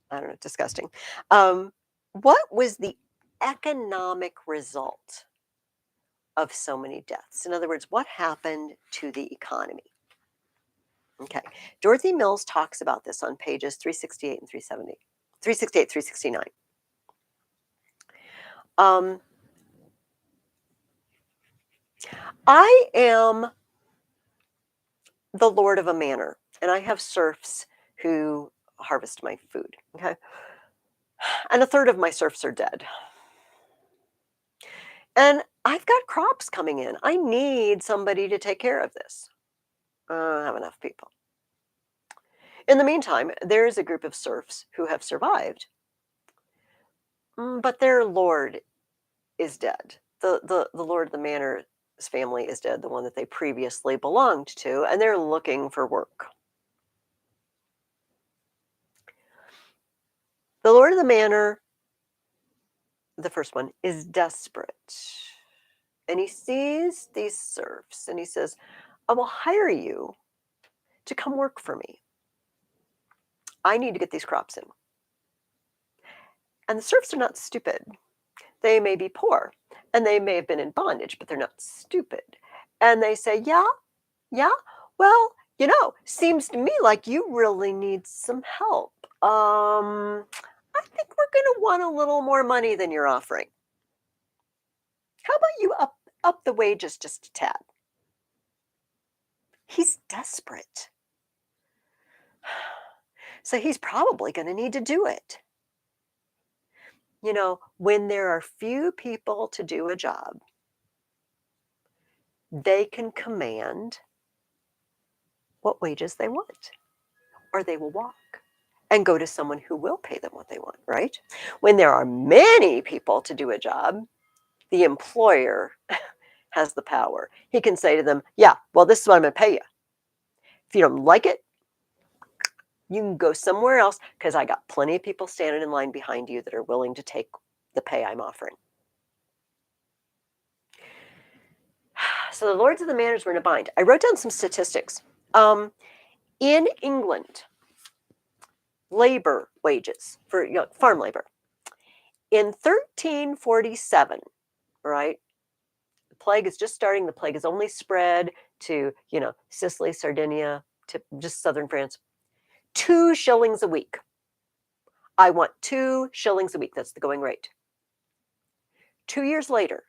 don't know, disgusting. What was the economic result of so many deaths? In other words, what happened to the economy? Okay. Dorothy Mills talks about this on pages 368 and 370. 368, 369. I am the lord of a manor, and I have serfs who harvest my food. Okay. And a third of my serfs are dead. And I've got crops coming in. I need somebody to take care of this. I don't have enough people. In the meantime, there is a group of serfs who have survived, but their lord is dead. The lord of the manor's family is dead, the one that they previously belonged to, and they're looking for work. The lord of the manor, the first one, is desperate. And he sees these serfs and he says, I will hire you to come work for me. I need to get these crops in. And the serfs are not stupid. They may be poor and they may have been in bondage, but they're not stupid. And they say, yeah, well, seems to me like you really need some help. I think we're going to want a little more money than you're offering. How about you up the wages just a tad? He's desperate. So he's probably going to need to do it. When there are few people to do a job, they can command what wages they want, or they will walk and go to someone who will pay them what they want, right? When there are many people to do a job, the employer has the power. He can say to them, yeah, well, this is what I'm going to pay you. If you don't like it, you can go somewhere else because I got plenty of people standing in line behind you that are willing to take the pay I'm offering. So the lords of the manors were in a bind. I wrote down some statistics. In England, labor wages for farm labor. In 1347, right? The plague is just starting. The plague is only spread to, Sicily, Sardinia, to just southern France. 2 shillings a week. I want 2 shillings a week. That's the going rate. 2 years later,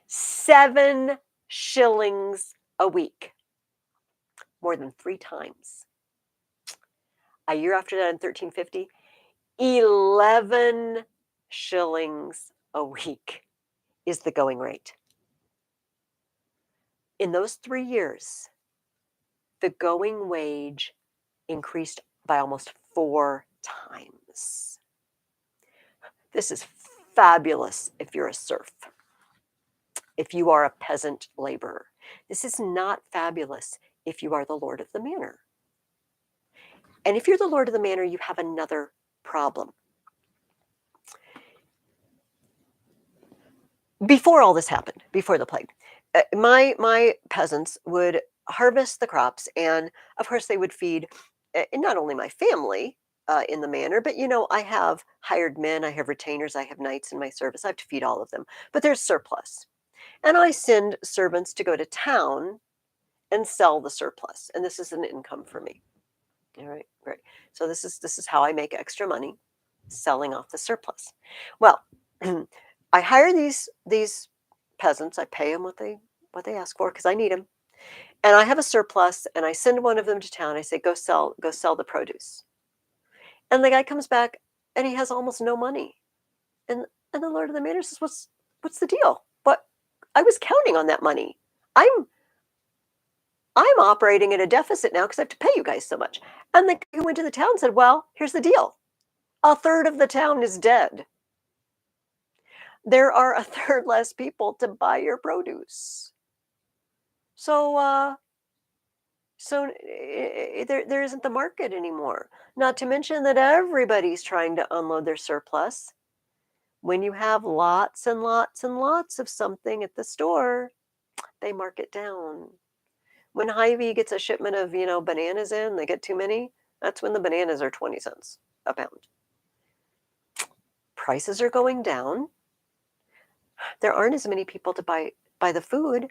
7 shillings a week. More than 3 times. A year after that, in 1350, 11 shillings a week is the going rate. In those 3 years, the going wage increased by almost 4 times. This is fabulous if you're a serf, if you are a peasant laborer. This is not fabulous if you are the lord of the manor. And if you're the lord of the manor, you have another problem. Before all this happened, before the plague, my peasants would harvest the crops, and of course they would feed not only my family in the manor, but I have hired men, I have retainers, I have knights in my service. I have to feed all of them, but there's surplus, and I send servants to go to town and sell the surplus, and this is an income for me. All right, great. So this is how I make extra money, selling off the surplus. Well, I hire these peasants. I pay them what they ask for because I need them, and I have a surplus, and I send one of them to town. I say, go sell the produce. And the guy comes back, and he has almost no money. And and the Lord of the Manor says, what's the deal? But I was counting on that money. I'm I'm operating at a deficit now because I have to pay you guys so much. And the guy who went to the town said, well, here's the deal. A third of the town is dead. There are a third less people to buy your produce. So there isn't the market anymore. Not to mention that everybody's trying to unload their surplus. When you have lots and lots and lots of something at the store, they mark it down. When Hy-Vee gets a shipment of, bananas in, they get too many, that's when the bananas are 20 cents a pound. Prices are going down. There aren't as many people to buy the food,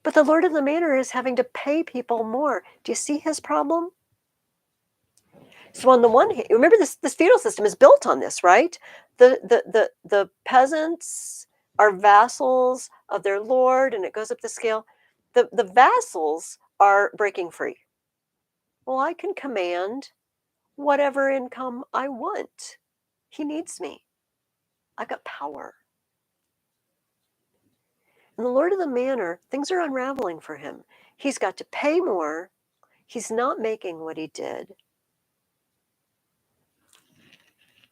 but the Lord of the Manor is having to pay people more. Do you see his problem? So on the one hand, remember this feudal system is built on this, right? The peasants are vassals of their lord, and it goes up the scale. The vassals are breaking free. Well, I can command whatever income I want. He needs me. I got power. And the Lord of the Manor, things are unraveling for him. He's got to pay more. He's not making what he did.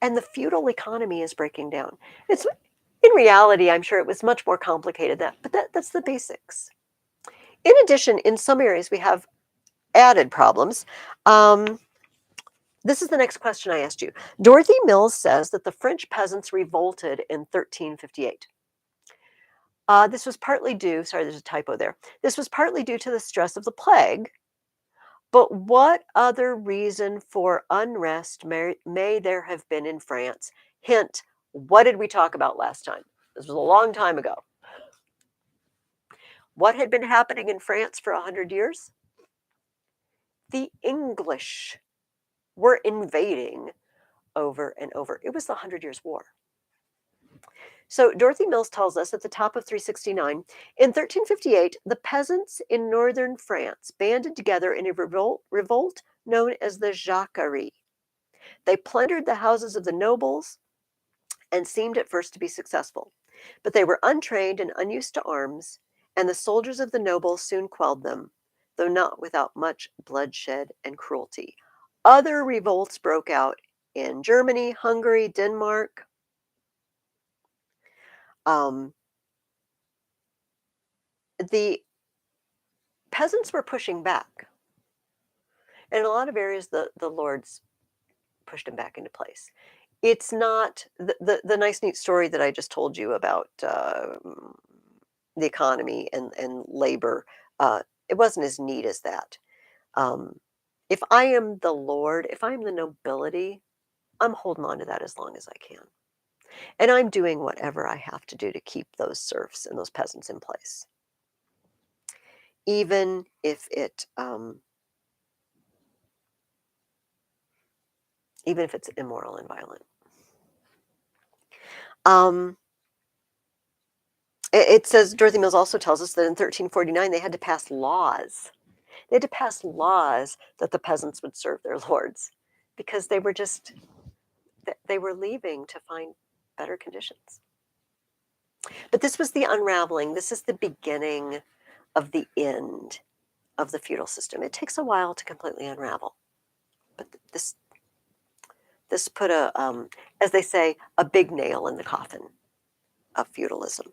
And the feudal economy is breaking down. It's in reality, I'm sure it was much more complicated but that's the basics. In addition, in some areas we have added problems. This is the next question I asked you. Dorothy Mills says that the French peasants revolted in 1358. This was partly due, sorry, there's a typo there. This was partly due to the stress of the plague. But what other reason for unrest may there have been in France? Hint, what did we talk about last time? This was a long time ago. What had been happening in France for 100 years? The English were invading over and over. It was the 100 Years' War. So Dorothy Mills tells us at the top of 369, in 1358, the peasants in northern France banded together in a revolt known as the Jacquerie. They plundered the houses of the nobles and seemed at first to be successful. But they were untrained and unused to arms, and the soldiers of the nobles soon quelled them, though not without much bloodshed and cruelty. Other revolts broke out in Germany, Hungary, Denmark. The peasants were pushing back. And in a lot of areas, the lords pushed them back into place. It's not the nice, neat story that I just told you about the economy and labor. It wasn't as neat as that. Um, if I am the lord, if I'm the nobility, I'm holding on to that as long as I can. And I'm doing whatever I have to do to keep those serfs and those peasants in place. Even if it's immoral and violent. It says, Dorothy Mills also tells us that in 1349 they had to pass laws. They had to pass laws that the peasants would serve their lords because they were leaving to find better conditions. But this was the unraveling. This is the beginning of the end of the feudal system. It takes a while to completely unravel. But this put as they say, a big nail in the coffin of feudalism.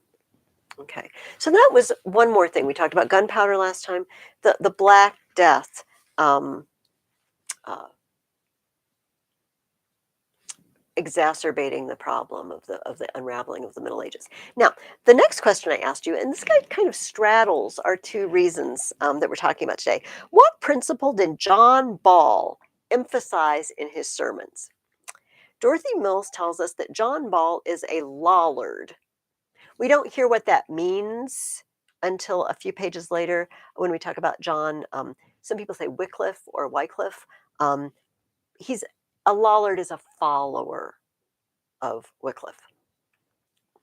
Okay, so that was one more thing. We talked about gunpowder last time, the Black Death, exacerbating the problem of the unraveling of the Middle Ages. Now, the next question I asked you, and this guy kind of straddles our two reasons that we're talking about today. What principle did John Ball emphasize in his sermons? Dorothy Mills tells us that John Ball is a Lollard. We don't hear what that means until a few pages later when we talk about John. Some people say Wycliffe or Wycliffe. He's a Lollard is a follower of Wycliffe.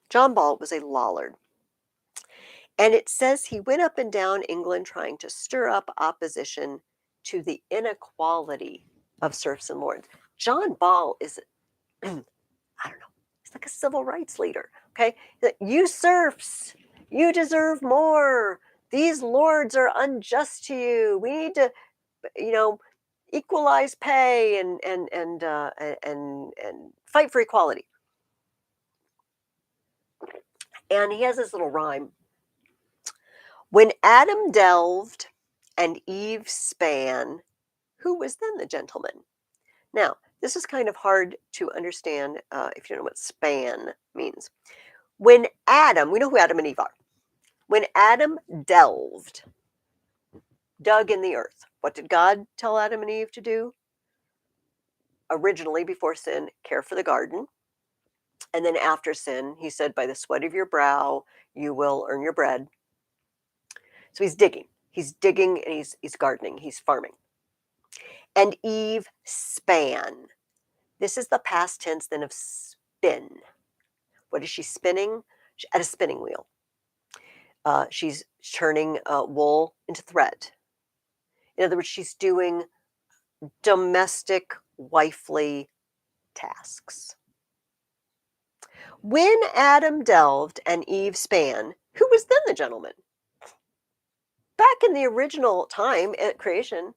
John Ball was a Lollard. And it says he went up and down England trying to stir up opposition to the inequality of serfs and lords. John Ball is, I don't know, he's like a civil rights leader. Okay. You serfs, you deserve more. These lords are unjust to you. We need to, you know, equalize pay and fight for equality. And he has this little rhyme. When Adam delved and Eve span, who was then the gentleman? Now, this is kind of hard to understand if you don't know what span means. When Adam, we know who Adam and Eve are. When Adam delved, dug in the earth, what did God tell Adam and Eve to do? Originally, before sin, care for the garden. And then after sin, he said, by the sweat of your brow, you will earn your bread. So he's digging. He's digging and he's gardening. He's farming. And Eve span. This is the past tense then of spin. What is she spinning? At a spinning wheel. She's turning wool into thread. In other words, she's doing domestic, wifely tasks. When Adam delved and Eve span, who was then the gentleman? Back in the original time at creation,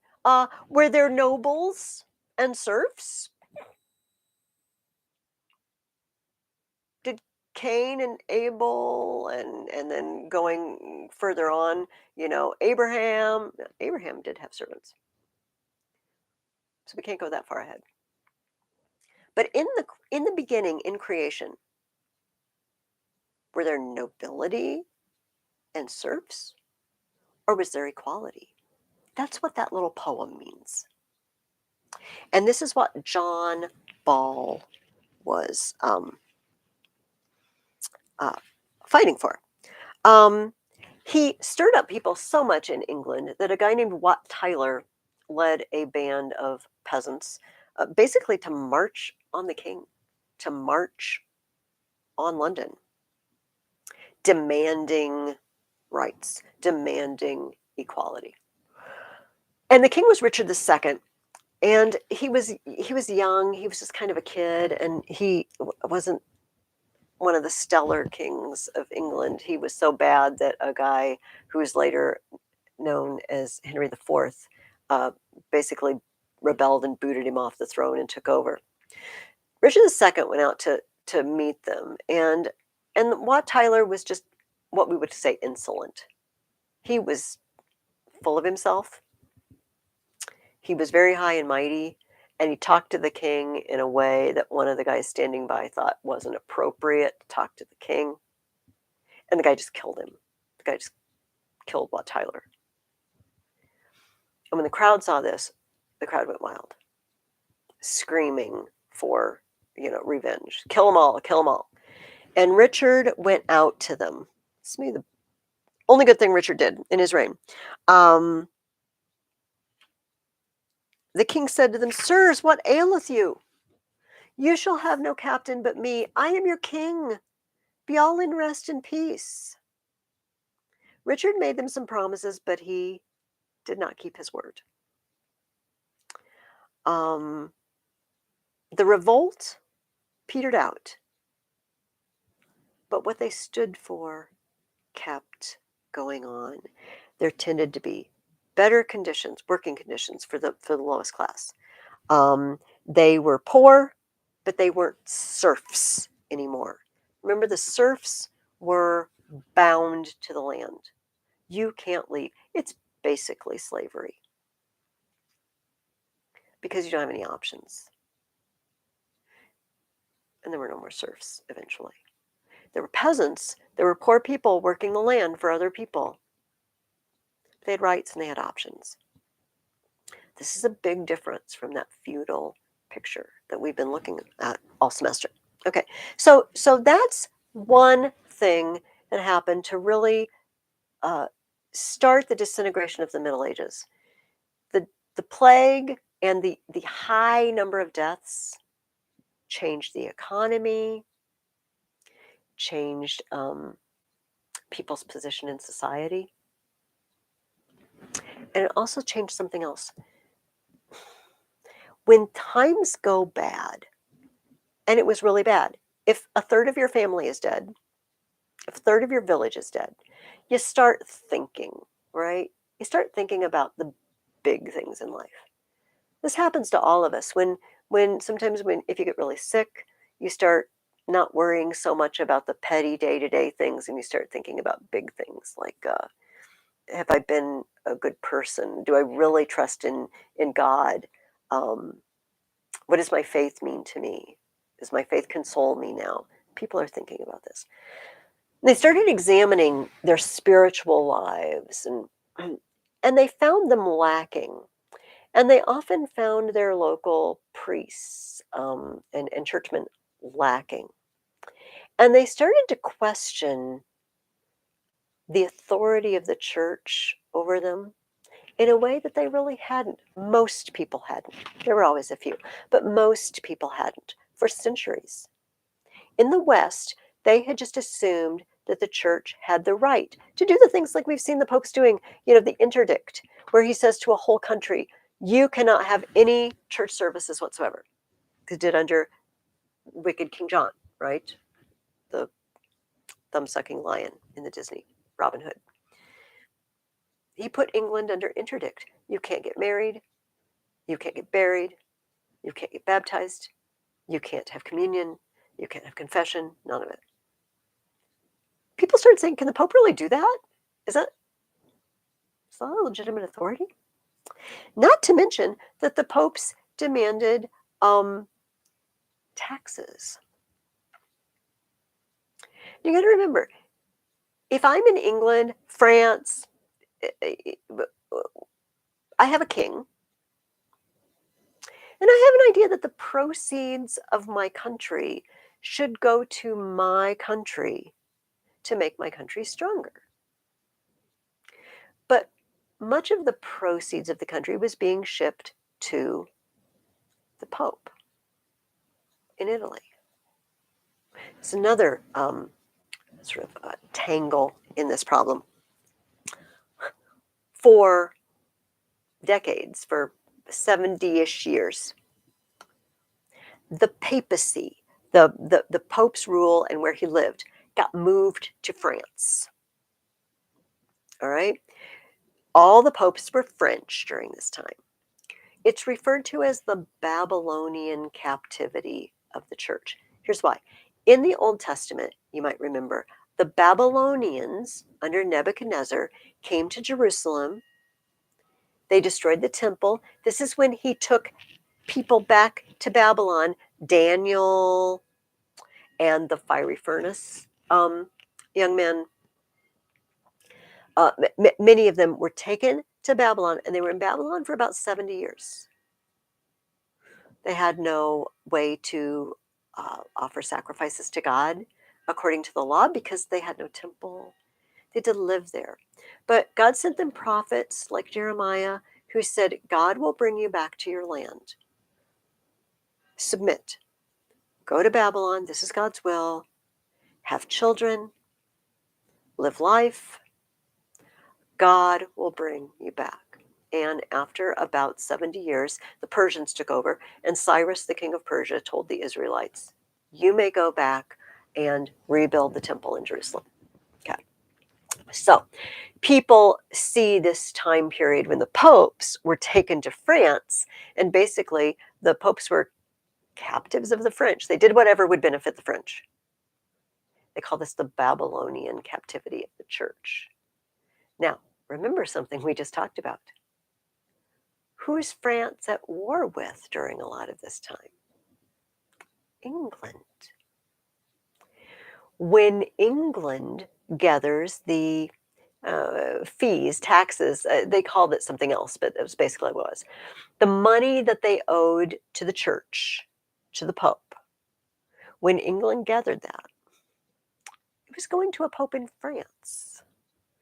were there nobles and serfs? Did Cain and Abel and then going further on, Abraham did have servants. So we can't go that far ahead. But in the beginning, in creation, were there nobility and serfs? Or was there equality? That's what that little poem means. And this is what John Ball was fighting for. He stirred up people so much in England that a guy named Wat Tyler led a band of peasants basically to march on the king, to march on London, demanding rights, demanding equality. And the king was Richard II, and he was young. He was just kind of a kid, and he wasn't one of the stellar kings of England. He was so bad that a guy who was later known as Henry IV basically rebelled and booted him off the throne and took over. Richard II went out to meet them, and Wat Tyler was just what we would say insolent. He was full of himself. He was very high and mighty, and he talked to the king in a way that one of the guys standing by thought wasn't appropriate to talk to the king. And the guy just killed him. The guy just killed Wat Tyler. And when the crowd saw this, the crowd went wild, screaming for, revenge. Kill them all, kill them all. And Richard went out to them. It's maybe the only good thing Richard did in his reign. The king said to them, Sirs, what aileth you? You shall have no captain but me. I am your king. Be all in rest and peace. Richard made them some promises, but he did not keep his word. The revolt petered out, but what they stood for kept going on. There tended to be better conditions, working conditions for the lowest class. They were poor, but they weren't serfs anymore. Remember, the serfs were bound to the land. You can't leave. It's basically slavery because you don't have any options. And there were no more serfs eventually. There were peasants. There were poor people working the land for other people. They had rights and they had options. This is a big difference from that feudal picture that we've been looking at all semester. Okay, so that's one thing that happened to really start the disintegration of the Middle Ages. The plague and the high number of deaths changed the economy, changed people's position in society. And it also changed something else. When times go bad, and it was really bad, if a third of your family is dead, if a third of your village is dead, you start thinking, right? You start thinking about the big things in life. This happens to all of us. When sometimes when if you get really sick, you start not worrying so much about the petty day-to-day things, and you start thinking about big things like, have I been a good person? Do I really trust in God? Um, what does my faith mean to me? Does my faith console me now? People are thinking about this. They started examining their spiritual lives, and they found them lacking. And they often found their local priests and churchmen lacking. And they started to question the authority of the church over them in a way that they really hadn't. Most people hadn't. There were always a few, but most people hadn't for centuries. In the West, they had just assumed that the church had the right to do the things like we've seen the popes doing, the interdict, where he says to a whole country, you cannot have any church services whatsoever. He did under wicked King John, right? The thumb-sucking lion in the Disney Robin Hood. He put England under interdict. You can't get married. You can't get buried. You can't get baptized. You can't have communion. You can't have confession. None of it. People started saying, can the Pope really do that? Is that a legitimate authority? Not to mention that the popes demanded taxes. You got to remember, if I'm in England, France, I have a king, and I have an idea that the proceeds of my country should go to my country to make my country stronger. But much of the proceeds of the country was being shipped to the Pope in Italy. It's another sort of tangle in this problem. For decades, for 70-ish years, the papacy, the Pope's rule and where he lived, got moved to France. All right? All the popes were French during this time. It's referred to as the Babylonian captivity of the church. Here's why. In the Old Testament, you might remember, the Babylonians under Nebuchadnezzar came to Jerusalem. They destroyed the temple. This is when he took people back to Babylon, Daniel and the fiery furnace young men. Many of them were taken to Babylon, and they were in Babylon for about 70 years. They had no way to offer sacrifices to God according to the law because they had no temple. They had to live there. But God sent them prophets like Jeremiah who said, God will bring you back to your land. Submit. Go to Babylon. This is God's will. Have children. Live life. God will bring you back. And after about 70 years, the Persians took over, and Cyrus, the king of Persia, told the Israelites, you may go back and rebuild the temple in Jerusalem. Okay. So people see this time period when the popes were taken to France, and basically the popes were captives of the French. They did whatever would benefit the French. They call this the Babylonian captivity of the church. Now, remember something we just talked about. Who is France at war with during a lot of this time? England. When England gathers the fees, taxes, they called it something else, but it was basically what it was. The money that they owed to the church, to the Pope, when England gathered that, it was going to a Pope in France.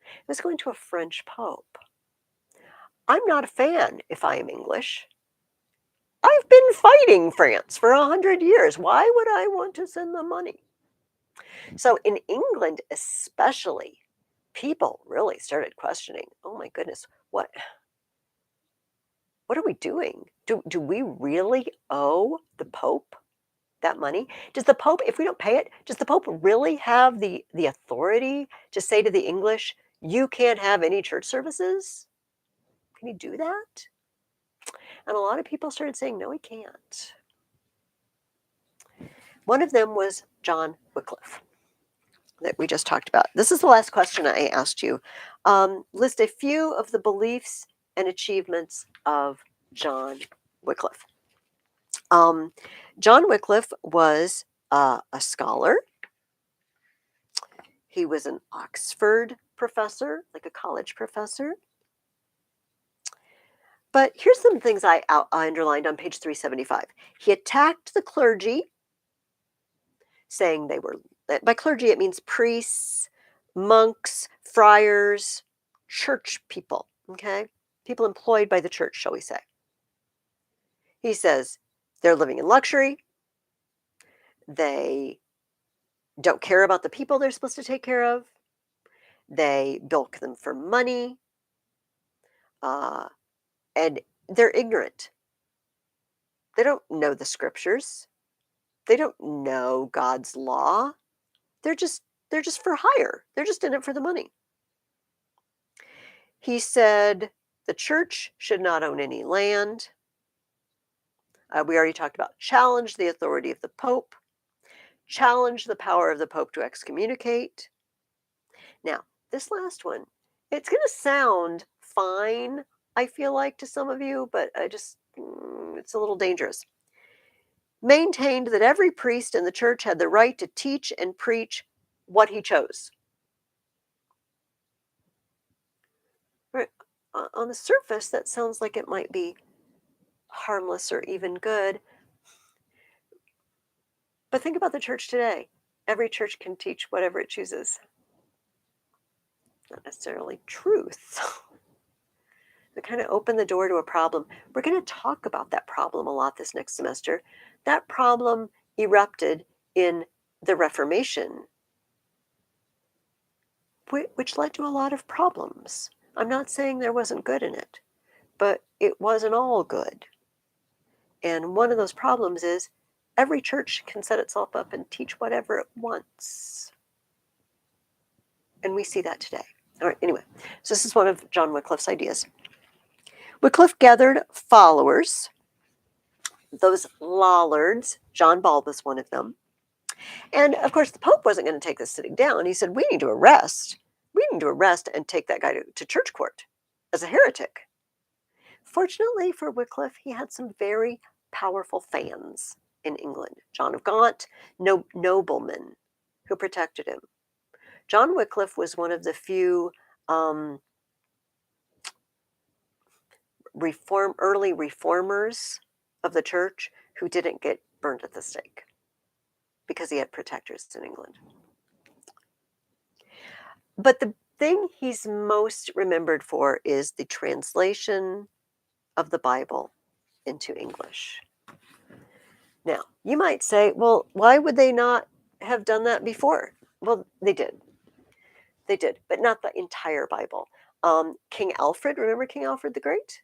It was going to a French Pope. I'm not a fan if I am English. I've been fighting France for 100 years. Why would I want to send them money? So in England especially, people really started questioning, oh my goodness, what are we doing? Do we really owe the Pope that money? Does the Pope, if we don't pay it, does the Pope really have the authority to say to the English, you can't have any church services? Can he do that? And a lot of people started saying, no, he can't. One of them was John Wycliffe that we just talked about. This is the last question I asked you. List a few of the beliefs and achievements of John Wycliffe. John Wycliffe was a scholar. He was an Oxford professor, like a college professor. But here's some things I underlined on page 375. He attacked the clergy, saying they were, by clergy it means priests, monks, friars, church people, okay? People employed by the church, shall we say. He says they're living in luxury. They don't care about the people they're supposed to take care of. They bilk them for money. And they're ignorant. They don't know the scriptures. They don't know God's law. They're just for hire. They're just in it for the money. He said the church should not own any land. We already talked about challenge the authority of the Pope, challenge the power of the Pope to excommunicate. Now, this last one, it's going to sound fine, I feel like, to some of you, but it's a little dangerous. Maintained that every priest in the church had the right to teach and preach what he chose. Right. On the surface, that sounds like it might be harmless or even good. But think about the church today. Every church can teach whatever it chooses. Not necessarily truth. They kind of open the door to a problem. We're going to talk about that problem a lot this next semester. That problem erupted in the Reformation, which led to a lot of problems. I'm not saying there wasn't good in it, but it wasn't all good. And one of those problems is every church can set itself up and teach whatever it wants. And we see that today. All right, anyway, so this is one of John Wycliffe's ideas. Wycliffe gathered followers, those Lollards. John Ball was one of them. And of course, the Pope wasn't going to take this sitting down. He said, we need to arrest and take that guy to church court as a heretic. Fortunately for Wycliffe, he had some very powerful fans in England. John of Gaunt, noblemen who protected him. John Wycliffe was one of the few early reformers of the church who didn't get burned at the stake because he had protectors in England. But the thing he's most remembered for is the translation of the Bible into English. Now, you might say, well, why would they not have done that before? Well, they did. They did, but not the entire Bible. King Alfred, remember King Alfred the Great?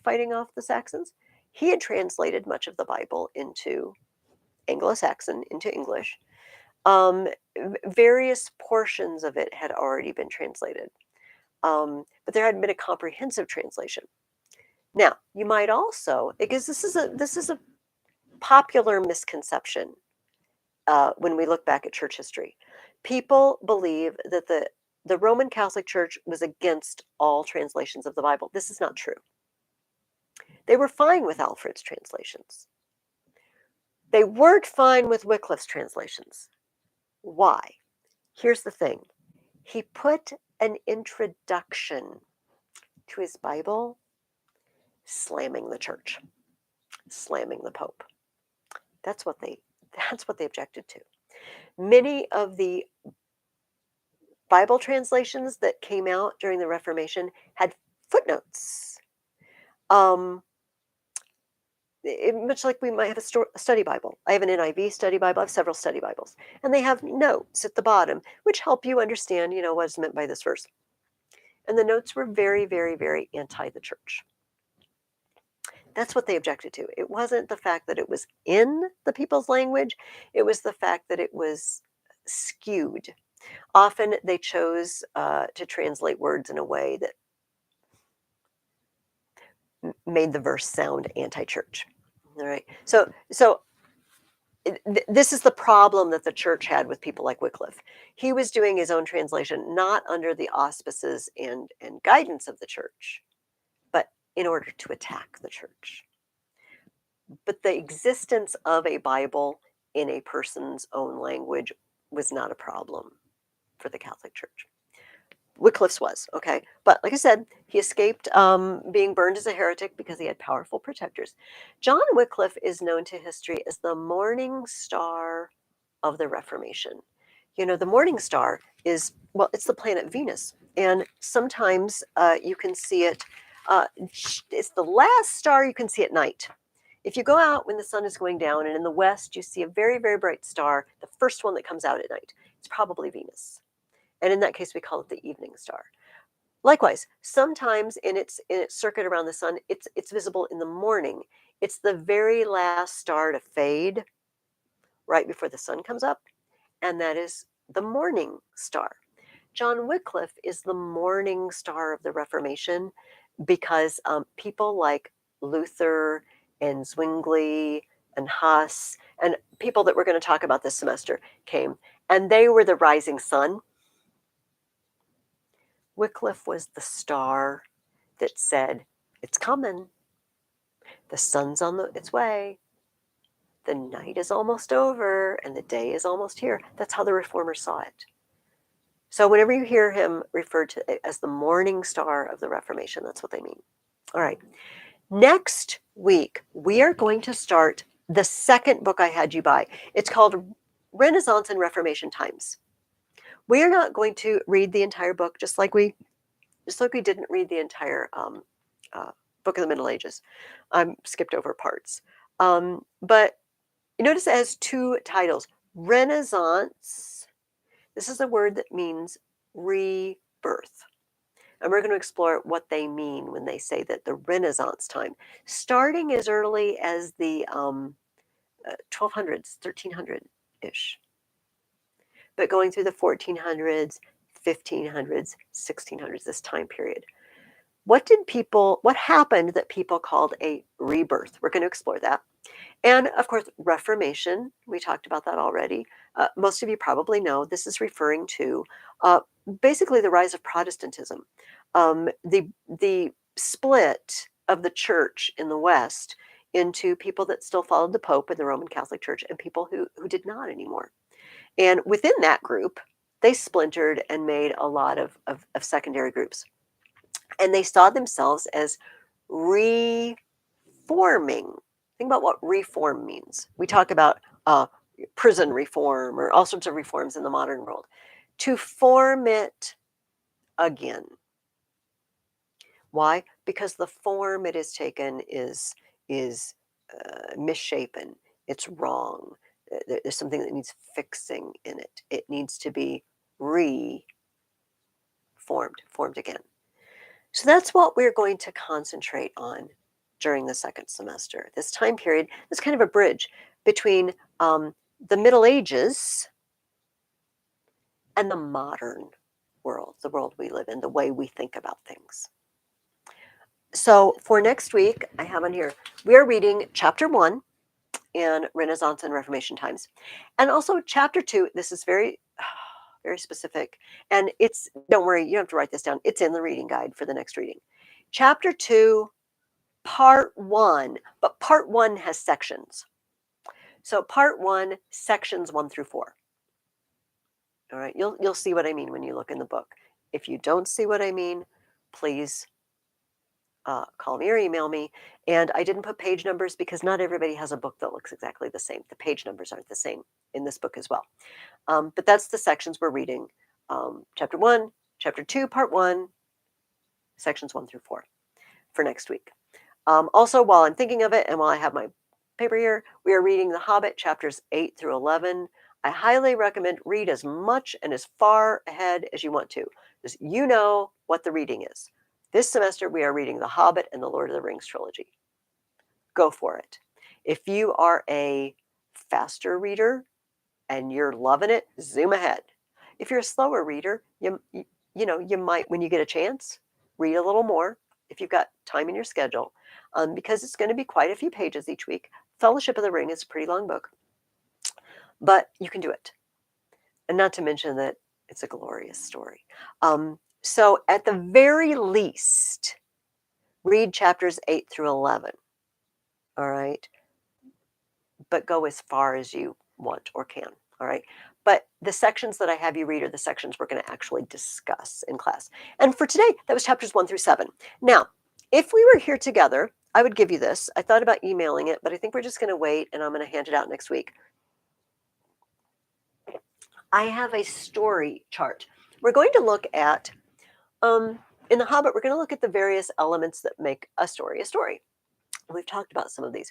Fighting off the Saxons? He had translated much of the Bible into Anglo-Saxon, into English. Various portions of it had already been translated, but there hadn't been a comprehensive translation. Now, you might also, because this is a popular misconception when we look back at church history. People believe that the Roman Catholic Church was against all translations of the Bible. This is not true. They were fine with Alfred's translations. They weren't fine with Wycliffe's translations. Why? Here's the thing. He put an introduction to his Bible slamming the church, slamming the Pope. That's what they objected to. Many of the Bible translations that came out during the Reformation had footnotes. much like we might have a study Bible. I have an NIV study Bible. I have several study Bibles, and they have notes at the bottom, which help you understand, what's meant by this verse. And the notes were very, very, very anti the church. That's what they objected to. It wasn't the fact that it was in the people's language, it was the fact that it was skewed. Often they chose to translate words in a way that made the verse sound anti-church. All right. So this is the problem that the church had with people like Wycliffe. He was doing his own translation, not under the auspices and guidance of the church, but in order to attack the church. But the existence of a Bible in a person's own language was not a problem for the Catholic Church. Wycliffe's was, okay? But like I said, he escaped being burned as a heretic because he had powerful protectors. John Wycliffe is known to history as the morning star of the Reformation. The morning star is, well, it's the planet Venus. And sometimes you can see it, it's the last star you can see at night. If you go out when the sun is going down and in the west you see a very, very bright star, the first one that comes out at night, it's probably Venus. And in that case, we call it the evening star. Likewise, sometimes in its circuit around the sun, it's visible in the morning. It's the very last star to fade right before the sun comes up, and that is the morning star. John Wycliffe is the morning star of the Reformation because people like Luther and Zwingli and Huss and people that we're going to talk about this semester came, and they were the rising sun. Wycliffe was the star that said, it's coming. The sun's on its way. The night is almost over and the day is almost here. That's how the reformers saw it. So whenever you hear him referred to as the morning star of the Reformation, that's what they mean. All right. Next week, we are going to start the second book I had you buy. It's called Renaissance and Reformation Times. We are not going to read the entire book, just like we didn't read the entire book of the Middle Ages. Skipped over parts. But you notice it has two titles. Renaissance. This is a word that means rebirth. And we're going to explore what they mean when they say that the Renaissance time, starting as early as the 1200s, 1300-ish, but going through the 1400s, 1500s, 1600s, this time period. What happened that people called a rebirth? We're going to explore that. And of course, Reformation, we talked about that already. Most of you probably know this is referring to basically the rise of Protestantism. The split of the church in the West into people that still followed the Pope and the Roman Catholic Church and people who did not anymore. And within that group, they splintered and made a lot of secondary groups. And they saw themselves as reforming. Think about what reform means. We talk about prison reform or all sorts of reforms in the modern world. To form it again. Why? Because the form it is taken is misshapen. It's wrong. There's something that needs fixing in it. It needs to be reformed, formed again. So that's what we're going to concentrate on during the second semester. This time period is kind of a bridge between the Middle Ages and the modern world, the world we live in, the way we think about things. So for next week, I have on here, we are reading chapter 1 in Renaissance and Reformation Times. And also chapter 2, this is very, very specific. And don't worry, you don't have to write this down. It's in the reading guide for the next reading. Chapter 2, part 1, but part 1 has sections. So part 1, sections 1 through 4. All right, you'll see what I mean when you look in the book. If you don't see what I mean, please call me or email me. And I didn't put page numbers because not everybody has a book that looks exactly the same. The page numbers aren't the same in this book as well. But that's the sections we're reading. Chapter 1, Chapter 2, Part 1, sections 1 through 4 for next week. Also, while I'm thinking of it and while I have my paper here, we are reading The Hobbit, chapters 8 through 11. I highly recommend read as much and as far ahead as you want to, because you know what the reading is. This semester, we are reading The Hobbit and the Lord of the Rings trilogy. Go for it. If you are a faster reader and you're loving it, zoom ahead. If you're a slower reader, you might, when you get a chance, read a little more if you've got time in your schedule, because it's going to be quite a few pages each week. Fellowship of the Ring is a pretty long book, but you can do it. And not to mention that it's a glorious story. So at the very least, read chapters 8 through 11. All right. But go as far as you want or can. All right. But the sections that I have you read are the sections we're going to actually discuss in class. And for today, that was chapters 1 through 7. Now, if we were here together, I would give you this. I thought about emailing it, but I think we're just going to wait and I'm going to hand it out next week. I have a story chart. We're going to look at, in The Hobbit, we're going to look at the various elements that make a story a story. We've talked about some of these.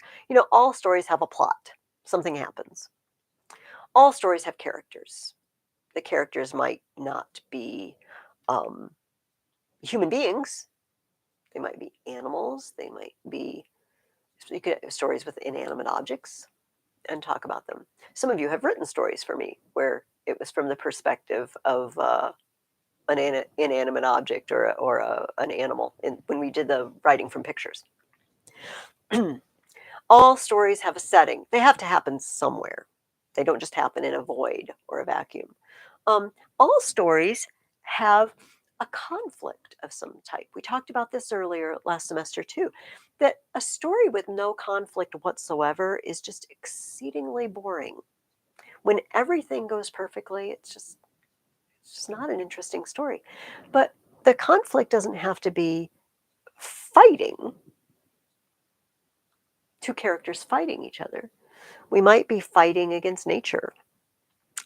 All stories have a plot. Something happens. All stories have characters. The characters might not be human beings. They might be animals. They might be, you could have stories with inanimate objects and talk about them. Some of you have written stories for me where it was from the perspective of an inanimate object or an animal when we did the writing from pictures. All stories have a setting. They have to happen somewhere. They don't just happen in a void or a vacuum. All stories have a conflict of some type. We talked about this earlier last semester too, that a story with no conflict whatsoever is just exceedingly boring. When everything goes perfectly, it's just not an interesting story. But the conflict doesn't have to be fighting, two characters fighting each other. We might be fighting against nature.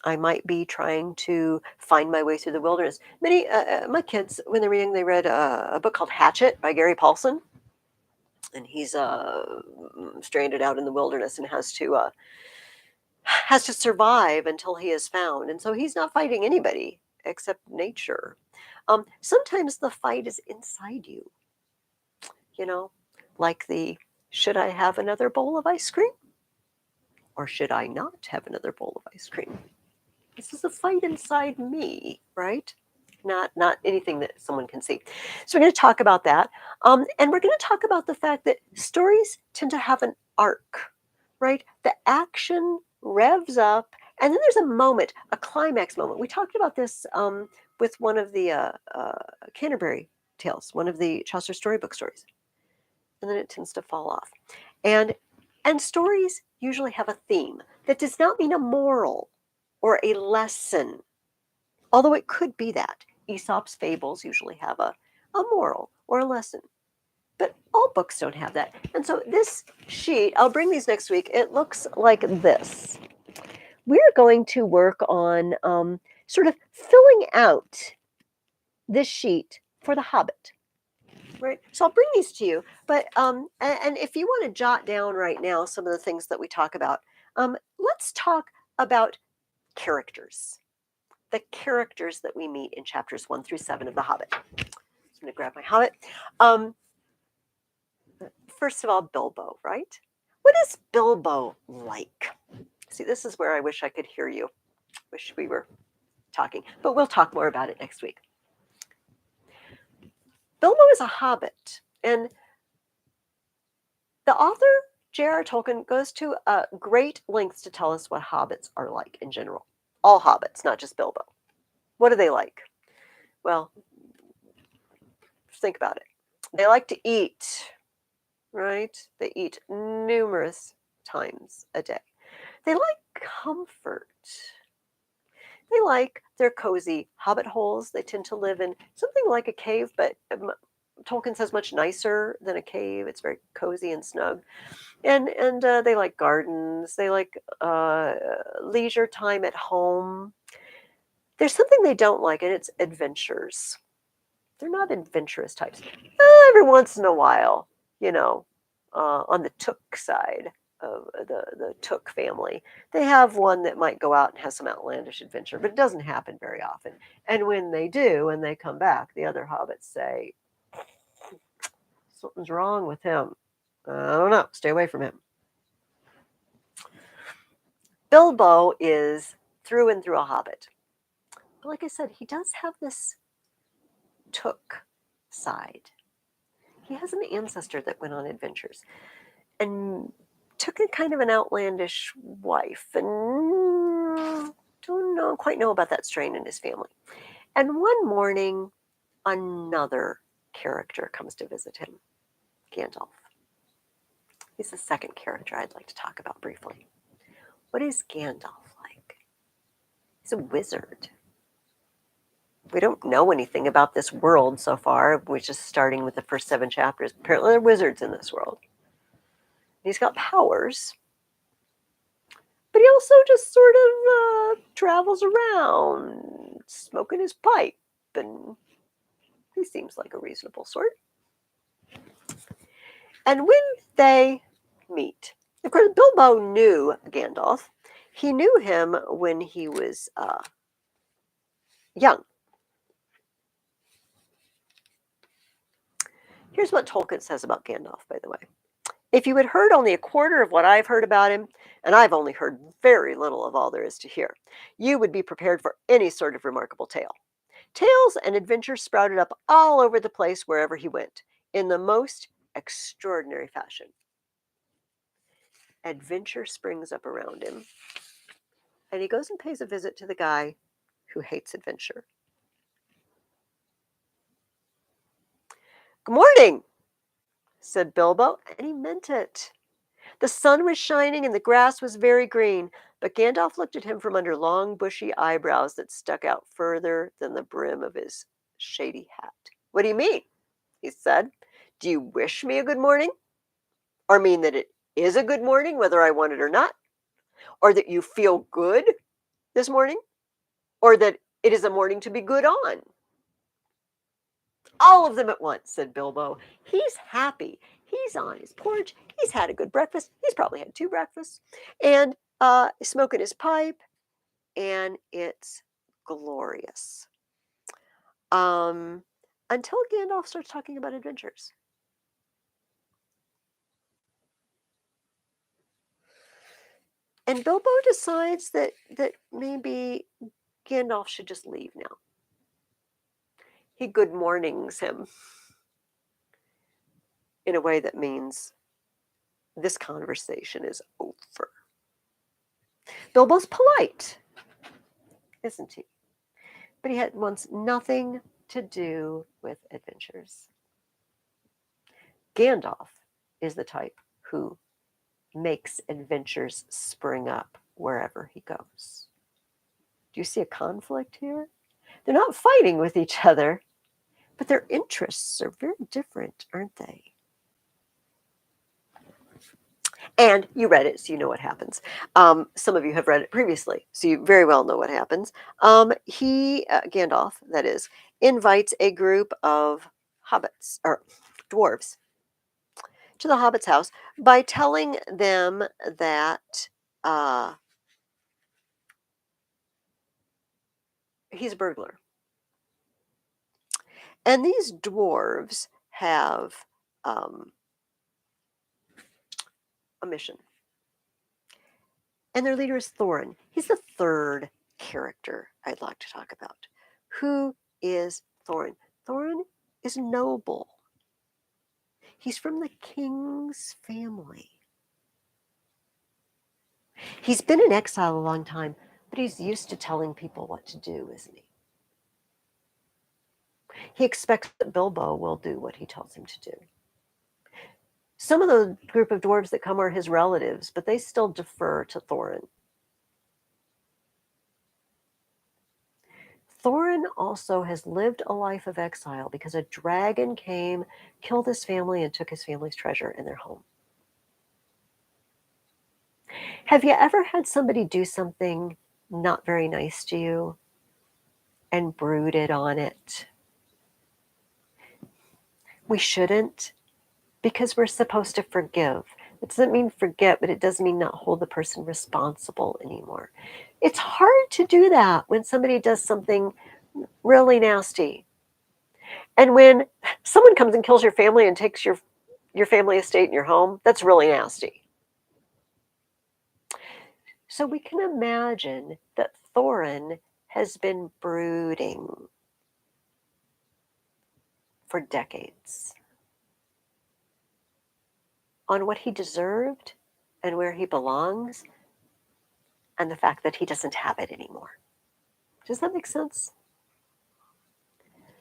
I might be trying to find my way through the wilderness. Many my kids, when they're reading, they read a book called Hatchet by Gary Paulson, and he's stranded out in the wilderness and has to survive until he is found. And so he's not fighting anybody except nature. Sometimes the fight is inside you. Like should I have another bowl of ice cream, or should I not have another bowl of ice cream? This is a fight inside me, right? Not anything that someone can see. So we're going to talk about that. And we're going to talk about the fact that stories tend to have an arc, right? The action revs up, and then there's a moment, a climax moment. We talked about this with one of the Canterbury Tales, one of the Chaucer storybook stories. And then it tends to fall off. And stories usually have a theme. That does not mean a moral or a lesson, although it could be that. Aesop's fables usually have a moral or a lesson, but all books don't have that. And so this sheet, I'll bring these next week, it looks like this. We're going to work on sort of filling out this sheet for The Hobbit. Right. So I'll bring these to you, but and if you want to jot down right now some of the things that we talk about, let's talk about characters. The characters that we meet in chapters 1 through 7 of The Hobbit. So I'm going to grab my Hobbit. First of all, Bilbo, right? What is Bilbo like? See, this is where I wish I could hear you. Wish we were talking, but we'll talk more about it next week. Bilbo is a hobbit, and the author, J.R.R. Tolkien, goes to great lengths to tell us what hobbits are like in general. All hobbits, not just Bilbo. What are they like? Well, think about it. They like to eat, right? They eat numerous times a day. They like comfort. They like their cozy hobbit holes. They tend to live in something like a cave, but Tolkien says much nicer than a cave. It's very cozy and snug. And they like gardens. They like leisure time at home. There's something they don't like, and it's adventures. They're not adventurous types. Every once in a while, on the Took side of the Took family. They have one that might go out and has some outlandish adventure, but it doesn't happen very often. And when they do, and they come back, the other hobbits say, something's wrong with him. I don't know. Stay away from him. Bilbo is through and through a hobbit. But like I said, he does have this Took side. He has an ancestor that went on adventures and took a kind of an outlandish wife, and don't quite know about that strain in his family. And one morning, another character comes to visit him, Gandalf. He's the second character I'd like to talk about briefly. What is Gandalf like? He's a wizard. We don't know anything about this world so far, which is starting with the first 7 chapters. Apparently, there are wizards in this world. He's got powers, but he also just sort of travels around, smoking his pipe, and he seems like a reasonable sort. And when they meet, of course, Bilbo knew Gandalf. He knew him when he was young. Here's what Tolkien says about Gandalf, by the way. If you had heard only a quarter of what I've heard about him, and I've only heard very little of all there is to hear, you would be prepared for any sort of remarkable tale. Tales and adventures sprouted up all over the place wherever he went, in the most extraordinary fashion. Adventure springs up around him, and he goes and pays a visit to the guy who hates adventure. Good morning, said Bilbo, and he meant it. The sun was shining and the grass was very green, but Gandalf looked at him from under long, bushy eyebrows that stuck out further than the brim of his shady hat. What do you mean? He said. Do you wish me a good morning? Or mean that it is a good morning, whether I want it or not? Or that you feel good this morning? Or that it is a morning to be good on? All of them at once, said Bilbo. He's happy. He's on his porch. He's had a good breakfast. He's probably had 2 breakfasts. And smoking his pipe. And it's glorious. Until Gandalf starts talking about adventures. And Bilbo decides that maybe Gandalf should just leave now. He good mornings him in a way that means this conversation is over. Bilbo's polite, isn't he? But he wants nothing to do with adventures. Gandalf is the type who makes adventures spring up wherever he goes. Do you see a conflict here? They're not fighting with each other, but their interests are very different, aren't they? And you read it, so you know what happens. Some of you have read it previously, so you very well know what happens. Gandalf, that is, invites a group of hobbits, or dwarves, to the hobbit's house by telling them that he's a burglar. And these dwarves have a mission. And their leader is Thorin. He's the third character I'd like to talk about. Who is Thorin? Thorin is noble. He's from the king's family. He's been in exile a long time, but he's used to telling people what to do, isn't he? He expects that Bilbo will do what he tells him to do. Some of the group of dwarves that come are his relatives, but they still defer to Thorin. Thorin also has lived a life of exile because a dragon came, killed his family, and took his family's treasure in their home. Have you ever had somebody do something not very nice to you and brooded on it? We shouldn't, because we're supposed to forgive. It doesn't mean forget, but it does mean not hold the person responsible anymore. It's hard to do that when somebody does something really nasty. And when someone comes and kills your family and takes your family estate and your home, that's really nasty. So we can imagine that Thorin has been brooding for decades on what he deserved and where he belongs and the fact that he doesn't have it anymore. Does that make sense?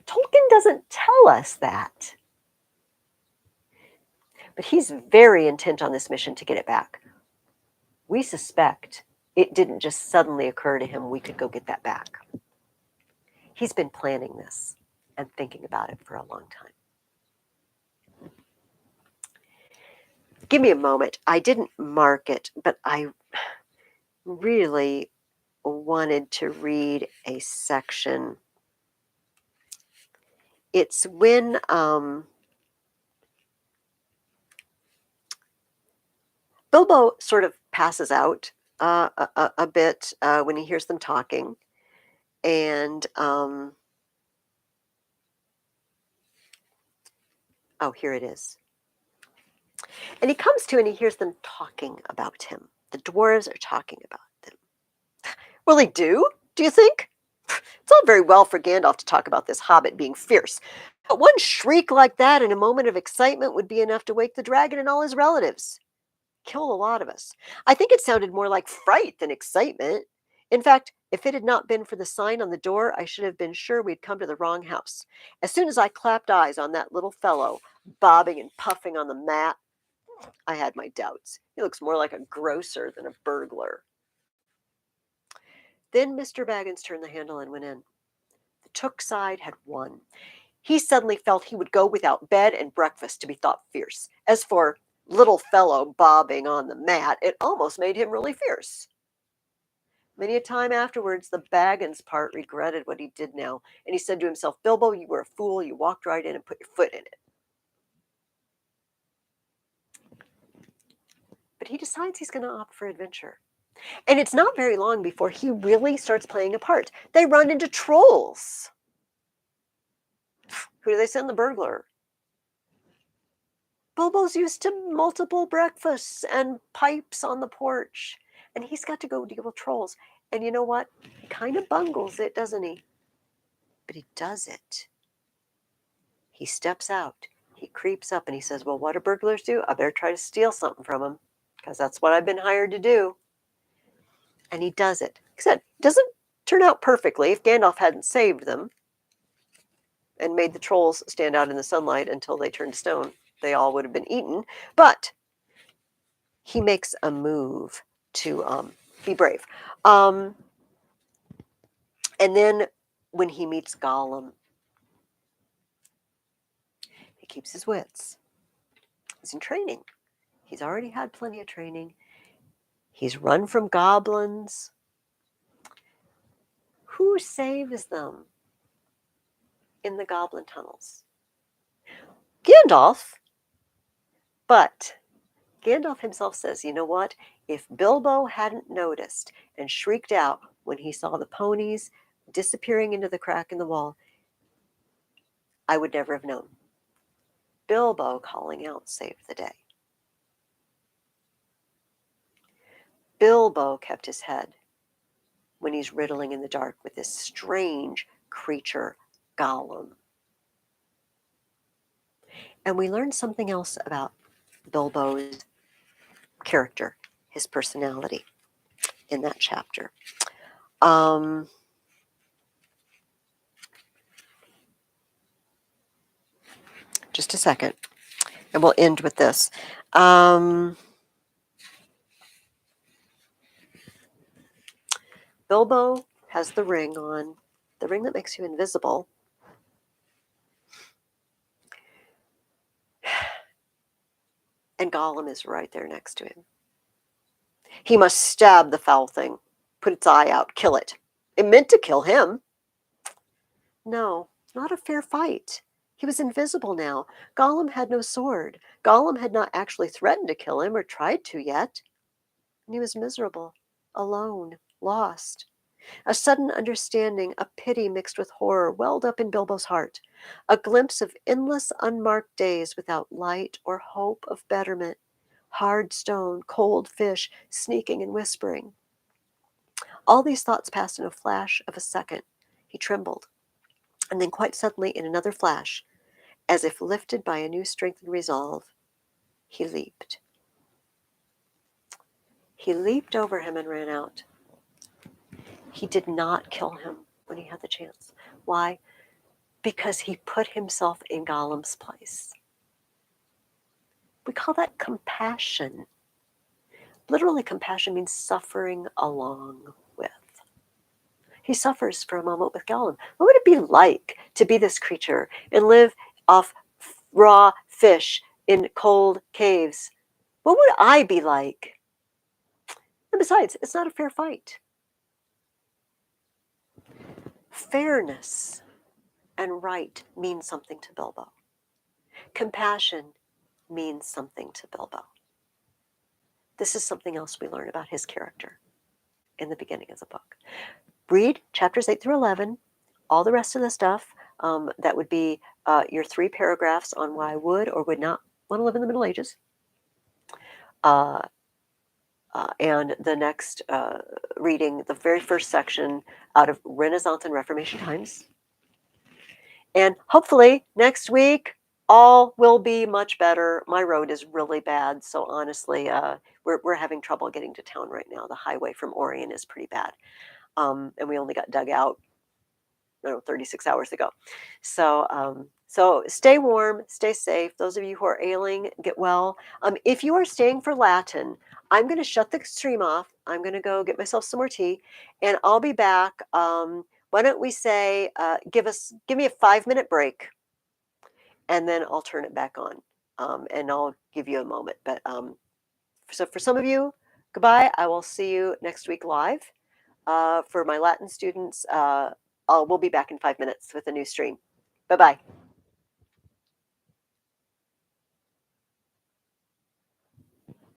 Tolkien doesn't tell us that, but he's very intent on this mission to get it back. We suspect it didn't just suddenly occur to him we could go get that back. He's been planning this and thinking about it for a long time. Give me a moment. I didn't mark it, but I really wanted to read a section. It's when Bilbo sort of passes out a bit when he hears them talking. And, oh, here it is. And he comes to and he hears them talking about him. The dwarves are talking about them. Well, they do? Do you think? It's all very well for Gandalf to talk about this hobbit being fierce. But one shriek like that in a moment of excitement would be enough to wake the dragon and all his relatives. Kill a lot of us. I think it sounded more like fright than excitement. In fact, if it had not been for the sign on the door, I should have been sure we'd come to the wrong house. As soon as I clapped eyes on that little fellow, bobbing and puffing on the mat, I had my doubts. He looks more like a grocer than a burglar. Then Mr. Baggins turned the handle and went in. The Took side had won. He suddenly felt he would go without bed and breakfast to be thought fierce. As for little fellow bobbing on the mat, it almost made him really fierce. Many a time afterwards, the Baggins part regretted what he did now, and he said to himself, Bilbo, you were a fool. You walked right in and put your foot in it. But he decides he's going to opt for adventure. And it's not very long before he really starts playing a part. They run into trolls. Who do they send? The burglar. Bilbo's used to multiple breakfasts and pipes on the porch, and he's got to go deal with trolls. And you know what? He kind of bungles it, doesn't he? But he does it. He steps out. He creeps up and he says, well, what do burglars do? I better try to steal something from them because that's what I've been hired to do. And he does it. Except it doesn't turn out perfectly. If Gandalf hadn't saved them and made the trolls stand out in the sunlight until they turned to stone, they all would have been eaten. But he makes a move to be brave. And then when he meets Gollum, he keeps his wits. He's in training. He's already had plenty of training. He's run from goblins. Who saves them in the goblin tunnels? Gandalf. But Gandalf himself says, you know what? If Bilbo hadn't noticed and shrieked out when he saw the ponies disappearing into the crack in the wall, I would never have known. Bilbo calling out saved the day. Bilbo kept his head when he's riddling in the dark with this strange creature, Gollum. And we learned something else about Bilbo's character, his personality, in that chapter. Just a second, and we'll end with this. Bilbo has the ring on, the ring that makes you invisible. And Gollum is right there next to him. He must stab the foul thing, put its eye out, kill it. It meant to kill him. No, it's not a fair fight. He was invisible now. Gollum had no sword. Gollum had not actually threatened to kill him or tried to yet. And he was miserable, alone, lost. A sudden understanding, a pity mixed with horror, welled up in Bilbo's heart. A glimpse of endless, unmarked days without light or hope of betterment. Hard stone, cold fish, sneaking and whispering. All these thoughts passed in a flash of a second. He trembled. And then, quite suddenly, in another flash, as if lifted by a new strength and resolve, he leaped. He leaped over him and ran out. He did not kill him when he had the chance. Why? Because he put himself in Gollum's place. We call that compassion. Literally, compassion means suffering along with. He suffers for a moment with Gollum. What would it be like to be this creature and live off raw fish in cold caves? What would I be like? And besides, it's not a fair fight. Fairness and right mean something to Bilbo. Compassion means something to Bilbo. This is something else we learn about his character in the beginning of the book. Read chapters 8 through 11, all the rest of the stuff. That would be your 3 paragraphs on why I would or would not want to live in the Middle Ages. And the next reading, the very first section out of Renaissance and Reformation times. And hopefully next week, all will be much better. My road is really bad. So honestly, we're having trouble getting to town right now. The highway from Orion is pretty bad. And we only got dug out, 36 hours ago. So stay warm, stay safe. Those of you who are ailing, get well. If you are staying for Latin, I'm going to shut the stream off. I'm going to go get myself some more tea, and I'll be back. Why don't we say, give me a 5-minute break, and then I'll turn it back on, and I'll give you a moment. But so for some of you, goodbye. I will see you next week live. For my Latin students, we'll be back in 5 minutes with a new stream. Bye-bye.